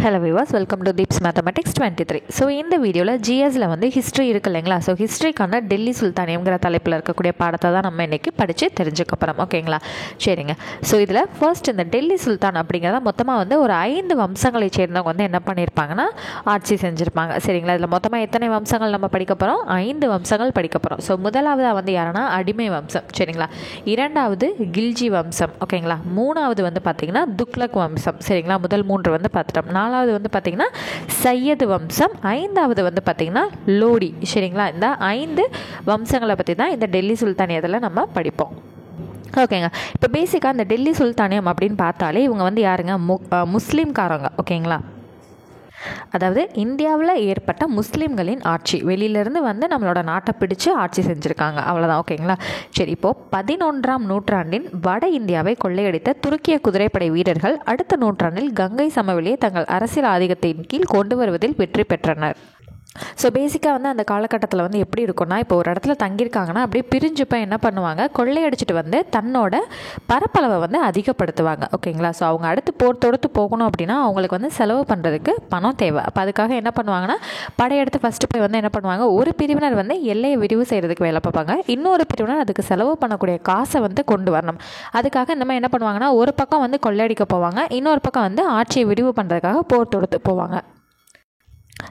Hello viewers, welcome to Deeps mathematics 23. So இந்த வீடியோவில் ஜிஎஸ்ல வந்து ஹிஸ்ட்ரி இருக்கு இல்லைங்களா? ஸோ ஹிஸ்ட்ரிக்கான டெல்லி சுல்தானியம்ங்கிற தலைப்பில் இருக்கக்கூடிய பாடத்தை தான் நம்ம இன்றைக்கி படித்து தெரிஞ்சுக்க போகிறோம். ஓகேங்களா? சரிங்க. ஸோ இதில் ஃபர்ஸ்ட் இந்த டெல்லி சுல்தான் அப்படிங்கிறத மொத்தமாக வந்து ஒரு 5 வம்சங்களை சேர்ந்தவங்க வந்து என்ன பண்ணியிருப்பாங்கன்னா ஆட்சி செஞ்சுருப்பாங்க. சரிங்களா? இதில் மொத்தமாக எத்தனை வம்சங்கள் நம்ம படிக்க போகிறோம்? 5 வம்சங்கள் படிக்க போகிறோம். ஸோ முதலாவதாக வந்து யாருன்னா அடிமை வம்சம். சரிங்களா? இரண்டாவது கில்ஜி வம்சம். ஓகேங்களா? மூணாவது வந்து பார்த்திங்கன்னா துக்ளக் வம்சம். சரிங்களா? முதல் 3 வந்து பார்த்துட்டோம். நாலாவது வந்து பார்த்திங்கன்னா சையது வம்சம். ஐந்தாவது வந்து பார்த்திங்கன்னா லோடி. சரிங்களா? இந்த 5 வம்சங்களை பற்றி தான் இந்த டெல்லி சுல்தானியத்தில் நம்ம படிப்போம். ஓகேங்க. இப்போ பேசிக்காக இந்த டெல்லி சுல்தானியம் அப்படின்னு பார்த்தாலே இவங்க வந்து யாருங்க? முஸ்லீம்காரங்க. ஓகேங்களா? அதாவது இந்தியாவில் ஏற்பட்ட முஸ்லீம்களின் ஆட்சி, வெளியிலேருந்து வந்து நம்மளோட நாட்டை பிடிச்சு ஆட்சி செஞ்சுருக்காங்க. அவ்வளோதான். ஓகேங்களா? சரி, இப்போது 11ஆம் நூற்றாண்டின் வட இந்தியாவை கொள்ளையடித்த துருக்கிய குதிரைப்படை வீரர்கள் அடுத்த நூற்றாண்டில் கங்கை சமவெளியை தங்கள் அரசியல் ஆதிக்கத்தின் கீழ் கொண்டு வருவதில் வெற்றி பெற்றனர். ஸோ பேசிக்காக வந்து அந்த காலகட்டத்தில் வந்து எப்படி இருக்கும்னா, இப்போ ஒரு இடத்துல தங்கியிருக்காங்கன்னா அப்படியே பிரிஞ்சுப்போ என்ன பண்ணுவாங்க, கொள்ளையடிச்சிட்டு வந்து தன்னோட பரப்பளவை வந்து அதிகப்படுத்துவாங்க. ஓகேங்களா? ஸோ அவங்க அடுத்து தொடுத்து போகணும் அப்படின்னா அவங்களுக்கு வந்து செலவு பண்ணுறதுக்கு பணம் தேவை. அப்போ அதுக்காக என்ன பண்ணுவாங்கன்னா, படையெடுத்து ஃபஸ்ட்டு போய் வந்து என்ன பண்ணுவாங்க, ஒரு பிரிவினர் வந்து எல்லையை விரிவு செய்கிறதுக்கு வேலை பார்ப்பாங்க, இன்னொரு பிரிவினர் அதுக்கு செலவு பண்ணக்கூடிய காசை வந்து கொண்டு வரணும். அதுக்காக இந்த மாதிரி என்ன பண்ணுவாங்கன்னா, ஒரு பக்கம் வந்து கொள்ளையடிக்க போவாங்க, இன்னொரு பக்கம் வந்து ஆட்சியை விரிவு பண்ணுறதுக்காக போர் தொடுத்து போவாங்க.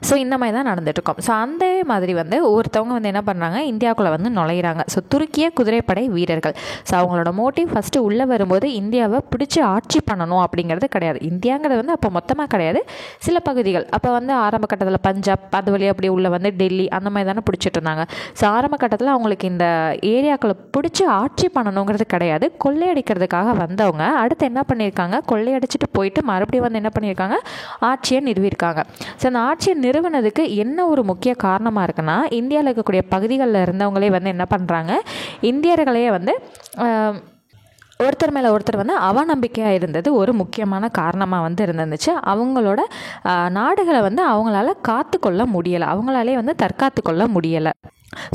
ஸோ இந்த மாதிரி தான் நடந்துகிட்ருக்கோம். ஸோ அந்த மாதிரி வந்து ஒருத்தவங்க வந்து என்ன பண்ணுறாங்க, இந்தியாவுக்குள்ளே வந்து நுழையிறாங்க. ஸோ துருக்கிய குதிரைப்படை வீரர்கள். ஸோ அவங்களோட மோட்டிவ் ஃபஸ்ட்டு உள்ளே வரும்போது இந்தியாவை பிடிச்சி ஆட்சி பண்ணணும் அப்படிங்கிறது கிடையாது. இந்தியாங்கிறது வந்து அப்போ மொத்தமாக கிடையாது, சில பகுதிகள். அப்போ வந்து ஆரம்ப கட்டத்தில் பஞ்சாப், அது வழியாக அப்படி உள்ளே வந்து டெல்லி அந்த மாதிரி தானே பிடிச்சிட்டு இருந்தாங்க. ஸோ ஆரம்ப கட்டத்தில் அவங்களுக்கு இந்த ஏரியாக்களை பிடிச்சி ஆட்சி பண்ணணுங்கிறது கிடையாது, கொள்ளையடிக்கிறதுக்காக வந்தவங்க அடுத்து என்ன பண்ணியிருக்காங்க, கொள்ளையடிச்சிட்டு போயிட்டு மறுபடியும் வந்து என்ன பண்ணியிருக்காங்க, ஆட்சியை நிறுவியிருக்காங்க. ஸோ அந்த ஆட்சியை நிறுவனதுக்கு என்ன ஒரு முக்கிய காரணமாக இருக்குன்னா, இந்தியாவில் இருக்கக்கூடிய பகுதிகளில் இருந்தவங்களே வந்து என்ன பண்ணுறாங்க, இந்தியர்களையே வந்து ஒருத்தர் மேலே ஒருத்தர் வந்து அவநம்பிக்கையாக இருந்தது ஒரு முக்கியமான காரணமாக வந்து இருந்துச்சு. அவங்களோட நாடுகளை வந்து அவங்களால காத்துக்கொள்ள முடியலை, அவங்களாலே வந்து தற்காத்து கொள்ள முடியலை.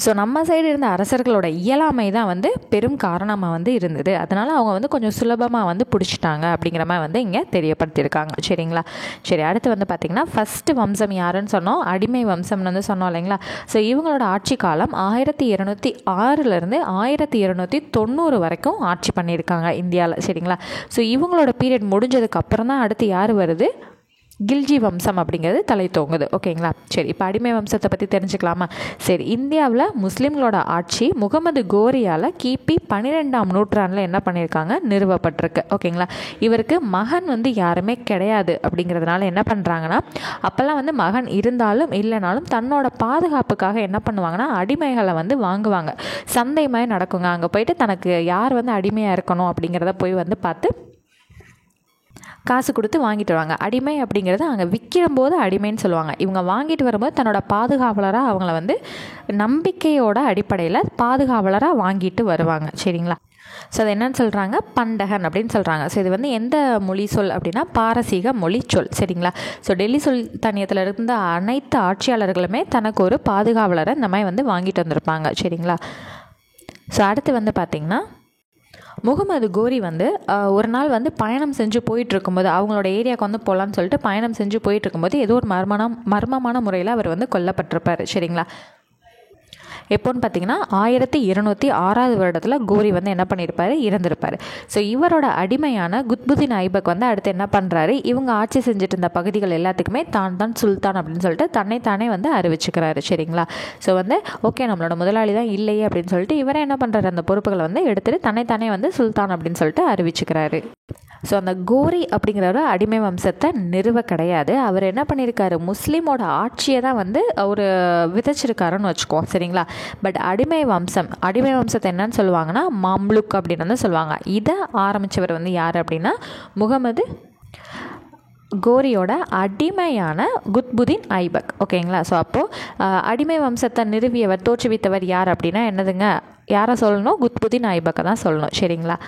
ஸோ நம்ம சைடு இருந்த அரசர்களோட இயலாமை தான் வந்து பெரும் காரணமாக வந்து இருந்தது. அதனால் அவங்க வந்து கொஞ்சம் சுலபமாக வந்து பிடிச்சிட்டாங்க அப்படிங்கிற மாதிரி வந்து இங்கே தெரியப்படுத்தியிருக்காங்க. சரிங்களா? சரி, அடுத்து வந்து பார்த்திங்கன்னா ஃபஸ்ட்டு வம்சம் யாருன்னு சொன்னோம், அடிமை வம்சம்னு வந்து சொன்னோம் இல்லைங்களா? ஸோ இவங்களோட ஆட்சி காலம் 1206 1290 வரைக்கும் ஆட்சி பண்ணியிருக்காங்க இந்தியாவில். சரிங்களா? ஸோ இவங்களோட பீரியட் முடிஞ்சதுக்கு அப்புறம் தான் அடுத்து யார் வருது, கில்ஜி வம்சம் அப்படிங்கிறது தலை தோங்குது. ஓகேங்களா? சரி, இப்போ அடிமை வம்சத்தை பற்றி தெரிஞ்சுக்கலாமா? சரி, இந்தியாவில் முஸ்லீம்களோட ஆட்சி முகமது கோரியால் கிபி 12ஆம் நூற்றாண்டில் என்ன பண்ணியிருக்காங்க, நிறுவப்பட்டிருக்கு. ஓகேங்களா? இவருக்கு மகன் வந்து யாருமே கிடையாது அப்படிங்கிறதுனால என்ன பண்ணுறாங்கன்னா, அப்போல்லாம் வந்து மகன் இருந்தாலும் இல்லைனாலும் தன்னோட பாதுகாப்புக்காக என்ன பண்ணுவாங்கன்னா, அடிமைகளை வந்து வாங்குவாங்க. சந்தை மாதிரி நடக்குங்க. அங்கே போயிட்டு தனக்கு யார் வந்து அடிமையாக இருக்கணும் அப்படிங்கிறத போய் வந்து பார்த்து காசு கொடுத்து வாங்கிட்டு வருவாங்க. அடிமை அப்படிங்கிறது அங்கே விற்கிற போது அடிமைன்னு சொல்லுவாங்க. இவங்க வாங்கிட்டு வரும்போது தன்னோட பாதுகாவலராக அவங்கள வந்து நம்பிக்கையோட அடிப்படையில் பாதுகாவலராக வாங்கிட்டு வருவாங்க. சரிங்களா? ஸோ அது என்னன்னு சொல்கிறாங்க, பண்டகன் அப்படின்னு சொல்கிறாங்க. ஸோ இது வந்து எந்த மொழி சொல் அப்படின்னா பாரசீக மொழி சொல். சரிங்களா? ஸோ டெல்லி சுல்தானியத்தில் இருந்த அனைத்து ஆட்சியாளர்களுமே தனக்கு ஒரு பாதுகாவலரை இந்த மாதிரி வந்து வாங்கிட்டு வந்திருப்பாங்க. சரிங்களா? ஸோ அடுத்து வந்து பார்த்திங்கன்னா முகமது கோரி வந்து ஒரு நாள் வந்து பயணம் செஞ்சு போயிட்டுருக்கும்போது, அவங்களோட ஏரியாவுக்கு வந்து போகலான்னு சொல்லிட்டு பயணம் செஞ்சு போயிட்டுருக்கும்போது ஏதோ ஒரு மர்மமான முறையில் அவர் வந்து கொல்லப்பட்டிருப்பார். சரிங்களா? எப்போன்னு பார்த்தீங்கன்னா 1206 வருடத்தில் கோரி வந்து என்ன பண்ணியிருப்பார், இறந்திருப்பார். ஸோ இவரோட அடிமையான குத்புதீன் ஐபக் வந்து அடுத்து என்ன பண்ணுறாரு, இவங்க ஆட்சி செஞ்சுட்டு இருந்த பகுதிகள் எல்லாத்துக்குமே தான் சுல்தான் அப்படின்னு சொல்லிட்டு தன்னைத்தானே வந்து அறிவிச்சுக்கிறாரு. சரிங்களா? ஸோ வந்து ஓகே, நம்மளோட முதலாளி தான் இல்லையே அப்படின்னு சொல்லிட்டு இவரை என்ன பண்ணுறாரு, அந்த பொறுப்புகளை வந்து எடுத்துகிட்டு தன்னைத்தானே வந்து சுல்தான் அப்படின்னு சொல்லிட்டு அறிவிச்சுக்கிறாரு. ஸோ அந்த கோரி அப்படிங்கிறவர் அடிமை வம்சத்தை நிறுவ கிடையாது, அவர் என்ன பண்ணியிருக்காரு, முஸ்லீமோட ஆட்சியை தான் வந்து அவர் விதைச்சிருக்காருன்னு வச்சுக்குவோம். சரிங்களா? பட் அடிமை வம்சத்தை என்னன்னு சொல்லுவாங்கன்னா மாம்லுக் அப்படின்னு வந்து சொல்லுவாங்க. இதை ஆரம்பித்தவர் வந்து யார் அப்படின்னா முகமது கோரியோட அடிமையான குத்புதீன் ஐபக். ஓகேங்களா? ஸோ அப்போது அடிமை வம்சத்தை நிறுவியவர், தோற்றுவித்தவர் யார் அப்படின்னா என்னதுங்க, யாரை சொல்லணும், குத்புதீன் ஐபக்கை தான் சொல்லணும். சரிங்களா?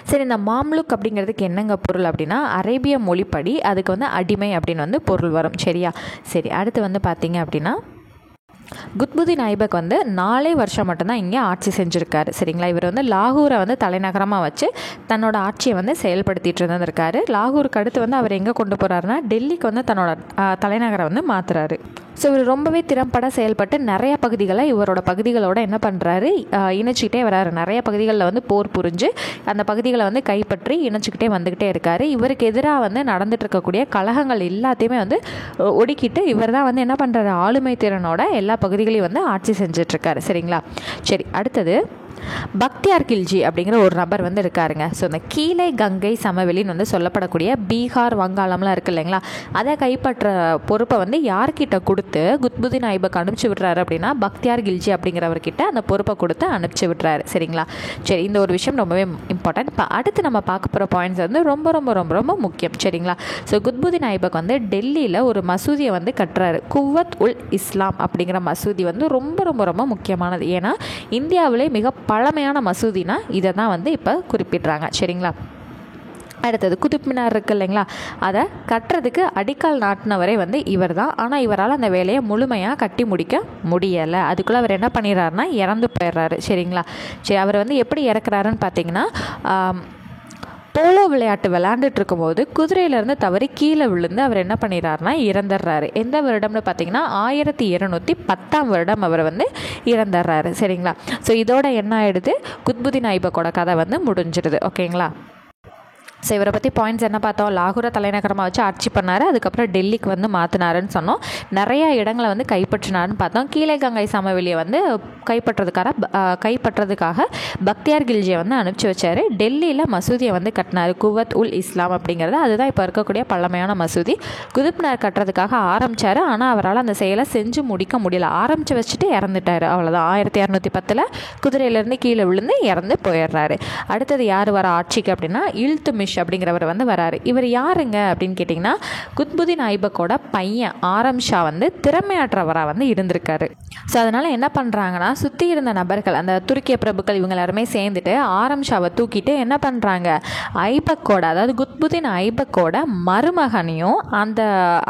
சரி, இந்த மாம்லுக் அப்படிங்கிறதுக்கு என்னங்க பொருள் அப்படின்னா அரேபிய மொழிப்படி அதுக்கு வந்து அடிமை அப்படின்னு வந்து பொருள் வரும். சரியா? சரி, அடுத்து வந்து பார்த்திங்க அப்படின்னா குத்புதீன் ஐபக் வந்து 4 வருஷம் மட்டும்தான் இங்கே ஆட்சி செஞ்சுருக்காரு. சரிங்களா, இவர் வந்து லாகூரை வந்து தலைநகரமாக வச்சு தன்னோட ஆட்சியை வந்து செயல்படுத்திட்டு இருந்திருக்காரு. லாகூருக்கு அடுத்து வந்து அவர் எங்கே கொண்டு போகிறாருன்னா டெல்லிக்கு வந்து தன்னோட தலைநகரை வந்து மாற்றுறாரு. ஸோ இவர் ரொம்பவே திறம்பட செயல்பட்டு நிறைய பகுதிகளை இவரோட பகுதிகளோட என்ன பண்ணுறாரு, இணைச்சிக்கிட்டே வராரு. நிறைய பகுதிகளில் வந்து போர் புரிஞ்சு அந்த பகுதிகளை வந்து கைப்பற்றி இணைச்சிக்கிட்டே வந்துக்கிட்டே இருக்காரு. இவருக்கு எதிராக வந்து நடந்துட்டு இருக்கக்கூடிய கலகங்கள் எல்லாத்தையுமே வந்து ஒடுக்கிட்டு இவர் தான் வந்து என்ன பண்ணுறாரு, ஆளுமை திறனோட எல்லா பகுதிகளையும் வந்து ஆட்சி செஞ்சிட்ருக்காரு. சரிங்களா, சரி, அடுத்தது பக்தியார் கில்ஜி அப்படிங்கிற ஒரு நபர் வந்து இருக்காருங்க. ஸோ இந்த கீழே கங்கை சமவெளின்னு வந்து சொல்லப்படக்கூடிய பீகார், வங்காளம்லாம் இருக்குது இல்லைங்களா, அதை கைப்பற்ற பொறுப்பை வந்து யார்கிட்ட கொடுத்து குத்புதீன் ஐபக் அனுப்பிச்சி விட்றாரு அப்படின்னா பக்தியார் கில்ஜி அப்படிங்கிறவர்கிட்ட அந்த பொறுப்பை கொடுத்து அனுப்பிச்சி விட்றாரு. சரிங்களா, சரி, இந்த ஒரு விஷயம் ரொம்பவே இம்பார்ட்டன்ட். இப்போ அடுத்து நம்ம பார்க்க போகிற பாயிண்ட்ஸ் வந்து ரொம்ப ரொம்ப ரொம்ப ரொம்ப முக்கியம். சரிங்களா, ஸோ குத்புதீன் ஐபக் வந்து டெல்லியில் ஒரு மசூதியை வந்து கட்டுறாரு. குவத் உல் இஸ்லாம் அப்படிங்கிற மசூதி வந்து ரொம்ப ரொம்ப ரொம்ப முக்கியமானது. ஏன்னா இந்தியாவிலே மிக பழமையான மசூதினா இதை தான் வந்து இப்போ குறிப்பிட்றாங்க. சரிங்களா, அடுத்தது குதுப் மினார் இருக்குது இல்லைங்களா, அதை கட்டுறதுக்கு அடிக்கால் நாட்டினவரே வந்து இவர் தான். ஆனால் இவரால் அந்த வேலையை முழுமையாக கட்டி முடிக்க முடியலை. அதுக்குள்ளே அவர் என்ன பண்ணிடுறாருன்னா இறந்து போயிடுறாரு. சரிங்களா, சரி, அவர் வந்து எப்படி இறக்குறாருன்னு பார்த்தீங்கன்னா, போலோ விளையாட்டு விளையாண்டுட்டு இருக்கும்போது குதிரையிலேருந்து தவறி கீழே விழுந்து அவர் என்ன பண்ணிடுறாருனா இறந்துடுறாரு. எந்த வருடம்னு பார்த்தீங்கன்னா 1710 வருடம் அவர் வந்து இறந்துடுறாரு. சரிங்களா, ஸோ இதோட என்ன ஆகிடுது, குத்புதீன் ஐபக்கோட கதை வந்து முடிஞ்சிடுது. ஓகேங்களா, ஸோ இவரை பற்றி பாயிண்ட்ஸ் என்ன பார்த்தோம், லாகூரை தலைநகரமாக வச்சு ஆட்சி பண்ணார். அதுக்கப்புறம் டெல்லிக்கு வந்து மாற்றினாருன்னு சொன்னோம். நிறையா இடங்களை வந்து கைப்பற்றினாருன்னு பார்த்தோம். கீழே கங்கை சமவெளியை வந்து கைப்பற்றதுக்காக பக்தியார் கில்ஜியை வந்து அனுப்பிச்சி வச்சார். டெல்லியில் மசூதியை வந்து கட்டினார், குவத் உல் இஸ்லாம் அப்படிங்கிறது. அதுதான் இப்போ இருக்கக்கூடிய பழமையான மசூதி. குதுப் மினார் கட்டுறதுக்காக ஆரம்பித்தார். ஆனால் அவரால் அந்த செயலை செஞ்சு முடிக்க முடியல. ஆரம்பித்து வச்சுட்டு இறந்துட்டார். அவ்வளோதான். 1710 குதிரையிலேருந்து கீழே விழுந்து இறந்து போயிடுறாரு. அடுத்தது யார் வர ஆட்சிக்கு அப்படின்னா இல்துமிஷ் அப்படிங்கிறவர் வந்து வராரு. இவர் யாருங்க அப்படின்னு கேட்டிங்கன்னா குத்புதீன் ஐபக்கோட பையன் ஆரம் ஷா வந்து திறமையாற்றவராக வந்து இருந்திருக்காரு. ஸோ அதனால் என்ன பண்ணுறாங்கன்னா சுற்றி இருந்த நபர்கள், அந்த துருக்கிய பிரபுக்கள், இவங்க எல்லாருமே சேர்ந்துட்டு ஆரம் ஷாவை தூக்கிட்டு என்ன பண்ணுறாங்க, ஐபக்கோட, அதாவது குத்புதீன் ஐபக்கோட மருமகனையும் அந்த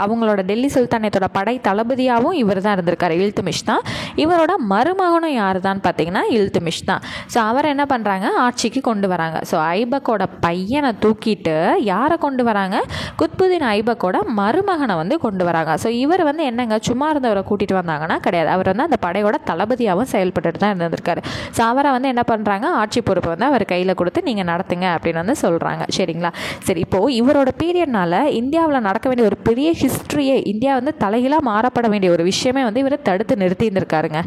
அவங்களோட டெல்லி சுல்தானத்தோட படை தளபதியாகவும் இவர் தான் இருந்திருக்காரு, இல்துமிஷ் தான். இவரோட மருமகனும் யார் தான் பார்த்தீங்கன்னா இல்துமிஷ் தான். ஸோ அவர் என்ன பண்ணுறாங்க, ஆட்சிக்கு கொண்டு வராங்க. ஸோ ஐபக்கோட பையனை தூக்கிட்டு யாரை கொண்டு வராங்க, குத்புதீன் ஐபக்கோட மருமகனை வந்து கொண்டு வராங்க. ஸோ இவர் வந்து என்னங்க சும்மா இருந்தவரை கூட்டிகிட்டு வந்தாங்கன்னா கிடையாது, அவர் வந்து அந்த படையோட தளபதியாகவும் செயல்பட்டு தான் இருந்திருக்காரு. ஸோ அவரை வந்து என்ன பண்ணுறாங்க, ஆட்சி பொறுப்பை வந்து அவர் கையில் கொடுத்து நீங்கள் நடத்துங்க அப்படின்னு வந்து சொல்கிறாங்க. சரிங்களா, சரி, இப்போது இவரோட பீரியட்னால இந்தியாவில் நடக்க வேண்டிய ஒரு பெரிய ஹிஸ்ட்ரியே, இந்தியா வந்து தலைகீழாக மாறப்பட வேண்டிய ஒரு விஷயமே வந்து இவர் தடுத்து நிறுத்தி இருந்திருக்காருங்க.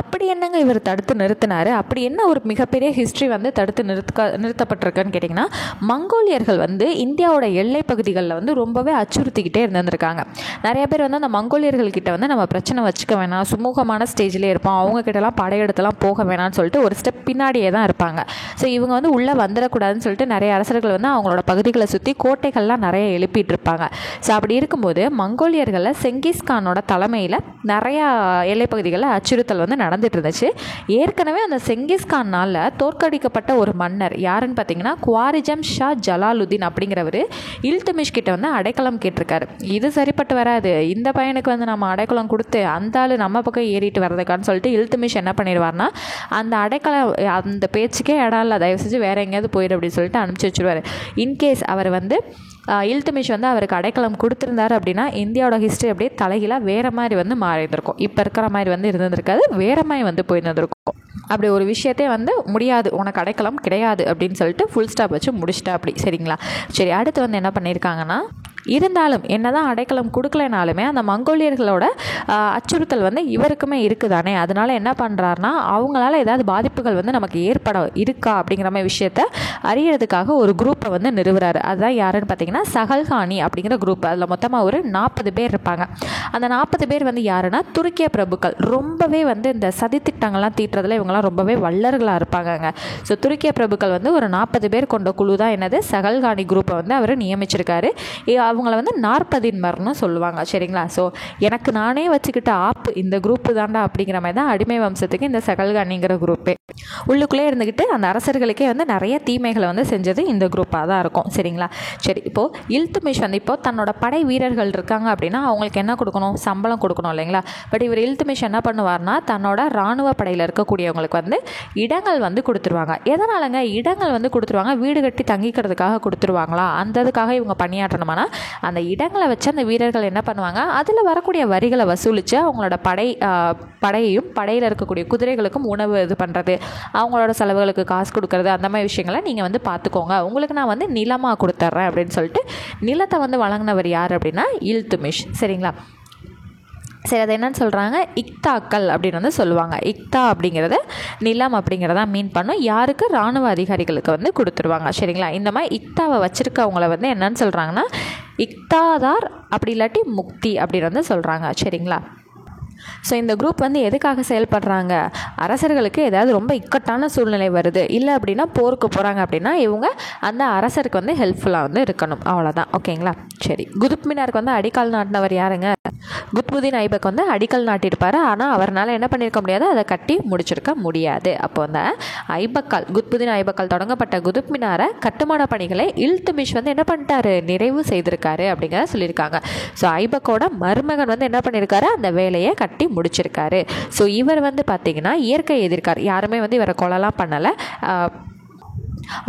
அப்படி என்னங்க இவர் தடுத்து நிறுத்தினார், அப்படி என்ன ஒரு மிகப்பெரிய ஹிஸ்ட்ரி வந்து தடுத்து நிறுத்தப்பட்டிருக்குன்னு கேட்டிங்கன்னா, மங்கோலியர்கள் வந்து இந்தியாவோட எல்லை பகுதிகளில் வந்து ரொம்பவே அச்சுறுத்திக்கிட்டே இருந்திருக்காங்க. நிறைய பேர் வந்து அந்த மங்கோலியர்கள்கிட்ட வந்து நம்ம பிரச்சனை வச்சுக்க வேணாம், சுமூகமான ஸ்டேஜ்லேயே இருப்போம், அவங்கக்கிட்டலாம் படையெடுத்துலாம் போக வேணாம்னு சொல்லிட்டு ஒரு ஸ்டெப் பின்னாடியே தான் இருப்பாங்க. ஸோ இவங்க வந்து உள்ளே வந்துடக்கூடாதுன்னு சொல்லிட்டு நிறைய அரசர்கள் வந்து அவங்களோட பகுதிகளை சுற்றி கோட்டைகள்லாம் நிறைய எழுப்பிட்டு இருப்பாங்க. ஸோ அப்படி இருக்கும்போது மங்கோலியர்களில் செங்கிஸ்கானோட தலைமையில் நிறையா எல்லை பகுதிகளில் அச்சுறுத்தல் வந்து நடந்துட்டு இருந்துச்சு. ஏற்கனவே அந்த செங்கிஸ்கானால் தோற்கடிக்கப்பட்ட ஒரு மன்னர் யாருன்னு பார்த்தீங்கன்னா குவாரிஜம் ஷா ஜலாலுதீன் அப்படிங்கிறவர் இல்துமிஷ் கிட்ட வந்து அடைக்கலம் கேட்டிருக்காரு. இது சரிப்பட்டு வராது, இந்த பையனுக்கு வந்து நம்ம அடைக்கலம் கொடுத்து அந்த ஆள் நம்ம பக்கம் ஏறிட்டு வர்றதுக்கான்னு சொல்லிட்டு இல்துமிஷ் என்ன பண்ணிடுவார்னா அந்த அடைக்கலம், அந்த பேச்சுக்கே இடம் இல்லை, தயவு செஞ்சு வேறு எங்கேயாவது போயிடு அப்படின்னு சொல்லிட்டு அனுப்பிச்சி வச்சுருவார். இன்கேஸ் அவர் வந்து இல்துமிஷ் வந்து அவருக்கு அடைக்கலம் கொடுத்துருந்தாரு அப்படின்னா இந்தியாவோட ஹிஸ்ட்ரி அப்படியே தலைகீழாக வேறு மாதிரி வந்து மாறியிருந்திருக்கும். இப்போ இருக்கிற மாதிரி வந்து இருந்திருக்காது, வேறு மாதிரி வந்து போயிருந்திருக்கும். அப்படி ஒரு விஷயத்தே வந்து முடியாது, உனக்கு அடைக்கலம் கிடையாது அப்படின்னு சொல்லிட்டு ஃபுல் ஸ்டாப் வச்சு முடிச்சிட்டா அப்படி. சரிங்களா, சரி, அடுத்து வந்து என்ன பண்ணியிருக்காங்கன்னா, இருந்தாலும் என்னதான் அடைக்கலம் கொடுக்கலனாலுமே அந்த மங்கோலியர்களோட அச்சுறுத்தல் வந்து இவருக்குமே இருக்குதானே, அதனால என்ன பண்ணுறாருனா அவங்களால ஏதாவது பாதிப்புகள் வந்து நமக்கு இருக்கா அப்படிங்கிற மாதிரி விஷயத்த அறியறதுக்காக ஒரு குரூப்பை வந்து நிறுவுறாரு. அதுதான் யாருன்னு பார்த்தீங்கன்னா சகல்கானி அப்படிங்கிற குரூப். அதில் மொத்தமாக ஒரு 40 பேர் இருப்பாங்க. அந்த 40 பேர் வந்து யாருன்னா துருக்கிய பிரபுக்கள். ரொம்பவே வந்து இந்த சதித்திட்டங்கள்லாம் தீட்டுறதுல இவங்கெல்லாம் ரொம்பவே வல்லர்களாக இருப்பாங்கங்க. ஸோ துருக்கிய பிரபுக்கள் வந்து ஒரு 40 பேர் கொண்ட குழு தான் என்னது சகல்கானி குரூப்பை வந்து அவர் நியமிச்சிருக்காரு. அவங்கள வந்து நாற்பதின்மர்னு சொல்லுவாங்க. சரிங்களா? ஸோ எனக்கு நானே வச்சுக்கிட்ட ஆப்பு இந்த குரூப்பு தாண்டா அப்படிங்கிற மாதிரி தான் அடிமை வம்சத்துக்கு இந்த சகல்கானிங்கிற குரூப்பே. உள்ளுக்குள்ளே இருந்துக்கிட்டு அந்த அரசர்களுக்கே வந்து நிறைய தீமைகளை வந்து செஞ்சது இந்த குரூப்பாக தான் இருக்கும். சரிங்களா? சரி, இப்போது இல்துமிஷ் வந்து இப்போது தன்னோட படை வீரர்கள் இருக்காங்க அப்படின்னா அவங்களுக்கு என்ன கொடுக்கணும்? சம்பளம் கொடுக்கணும் இல்லைங்களா? பட் இவர் இல்துமிஷ் என்ன பண்ணுவார்னா தன்னோட இராணுவ படையில் இருக்கக்கூடியவங்களுக்கு வந்து இடங்கள் வந்து கொடுத்துருவாங்க. எதனாலங்க இடங்கள் வந்து கொடுத்துருவாங்க? வீடு கட்டி தங்கிக்கிறதுக்காக கொடுத்துருவாங்களா? அந்த இதுக்காக இவங்க பணியாற்றணுமானா அந்த இடங்களை வச்சு அந்த வீரர்கள் என்ன பண்ணுவாங்க, அதில் வரக்கூடிய வரிகளை வசூலித்து அவங்களோட படையையும் படையில் இருக்கக்கூடிய குதிரைகளுக்கும் உணவு இது பண்ணுறது, அவங்களோட செலவுகளுக்கு காசு கொடுக்கறது, அந்த மாதிரி விஷயங்களை நீங்கள் வந்து பார்த்துக்கோங்க, உங்களுக்கு நான் வந்து நிலமாக கொடுத்துட்றேன் அப்படின்னு சொல்லிட்டு நிலத்தை வந்து வழங்கினவர் யார் அப்படின்னா இல்துமிஷ். சரிங்களா? சரி, அது என்னன்னு சொல்கிறாங்க, இக்தாக்கள் அப்படின்னு வந்து சொல்லுவாங்க. இக்தா அப்படிங்கிறது நிலம் அப்படிங்கிறதா மீன் பண்ணும். யாருக்கு? இராணுவ அதிகாரிகளுக்கு வந்து கொடுத்துருவாங்க. சரிங்களா? இந்த மாதிரி இக்தாவை வச்சுருக்கவங்கள வந்து என்னன்னு சொல்கிறாங்கன்னா இக்தாதார், அப்படி இல்லாட்டி முக்தி அப்படின்னு வந்து சொல்கிறாங்க. சரிங்களா? ஸோ இந்த குரூப் வந்து எதுக்காக செயல்படுறாங்க? அரசர்களுக்கு ஏதாவது ரொம்ப இக்கட்டான சூழ்நிலை வருது, இல்லை அப்படின்னா போருக்கு போகிறாங்க அப்படின்னா இவங்க அந்த அரசருக்கு வந்து ஹெல்ப்ஃபுல்லாக வந்து இருக்கணும், அவ்வளோதான். ஓகேங்களா? சரி, குதுப் மினாருக்கு வந்து அடிக்கல் நாட்டினவர் யாருங்க? குத்புதீன் ஐபக் வந்து அடிக்கல் நாட்டியிருப்பார். ஆனால் அவரால் என்ன பண்ணியிருக்க முடியாது, அதை கட்டி முடிச்சிருக்க முடியாது. அப்போ அந்த குத்புதீன் ஐபக்கால் தொடங்கப்பட்ட குதுப் மினாரை கட்டுமான பணிகளை இல்துமிஷ் வந்து என்ன பண்ணிட்டாரு, நிறைவு செய்திருக்காரு அப்படிங்கிறத சொல்லியிருக்காங்க. ஸோ ஐபக்கோட மருமகன் வந்து என்ன பண்ணியிருக்காரு, அந்த வேலையை கட்டி முடிச்சிருக்காரு. ஸோ இவர் வந்து பார்த்திங்கன்னா இயற்கை எதிர்க்கார், யாருமே வந்து இவரை கொலைலாம் பண்ணலை.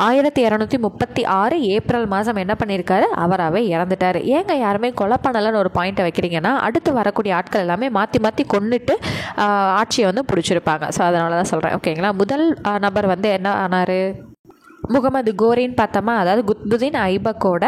1236 ஏப்ரல் மாதம் என்ன பண்ணியிருக்காரு, அவராகவே இறந்துட்டார். ஏங்க யாருமே கொலை பண்ணலைன்னு ஒரு பாயிண்ட்டை வைக்கிறீங்கன்னா அடுத்து வரக்கூடிய ஆட்கள் எல்லாமே மாற்றி மாற்றி கொண்டுட்டு ஆட்சியை வந்து பிடிச்சிருப்பாங்க. ஸோ அதனால தான் சொல்கிறேன். ஓகேங்களா? முதல் நபர் வந்து என்ன ஆனார், முகமது கோரின்னு பார்த்தோமா, அதாவது குத்புதீன் ஐபக்கோட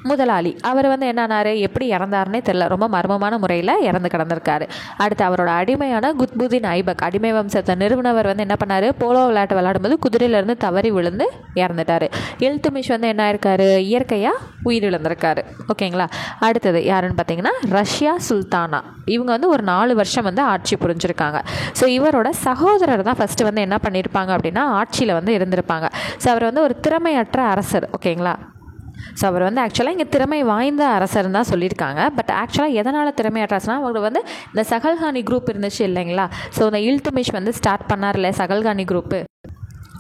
முதலாளி. அவர் வந்து என்னானார், எப்படி இறந்தாருன்னே தெரியல, ரொம்ப மர்மமான முறையில் இறந்து கிடந்திருக்காரு. அடுத்து அவரோட அடிமையான குத்புதீன் ஐபக், அடிமை வம்சத்தை நிறுவனவர் வந்து என்ன பண்ணார், போலோ விளையாட்டு விளையாடும்போது குதிரையிலேருந்து தவறி விழுந்து இறந்துட்டார். இல்துமிஷ் வந்து என்ன இருக்காரு, இயற்கையாக உயிரிழந்திருக்காரு. ஓகேங்களா? அடுத்தது யாருன்னு பார்த்தீங்கன்னா ரஷ்யா சுல்தானா. இவங்க வந்து ஒரு 4 வருஷம் வந்து ஆட்சி புரிஞ்சிருக்காங்க. ஸோ இவரோட சகோதரர் தான் ஃபஸ்ட்டு வந்து என்ன பண்ணியிருப்பாங்க அப்படின்னா ஆட்சியில் வந்து இருந்திருப்பாங்க. ஸோ அவர் வந்து ஒரு திறமையற்ற அரசர். ஓகேங்களா? ஸோ அவர் வந்து ஆக்சுவலாக இங்கே திறமை வாய்ந்த அரசர் தான் சொல்லியிருக்காங்க. பட் ஆக்சுவலாக எதனால் திறமையற்ற அரசர்னா, அவர் வந்து இந்த சகல்கானி குரூப் இருந்துச்சு இல்லைங்களா? ஸோ இந்த இல்துமிஷ் வந்து ஸ்டார்ட் பண்ணார் இல்லை சகல்கானி குரூப்பு,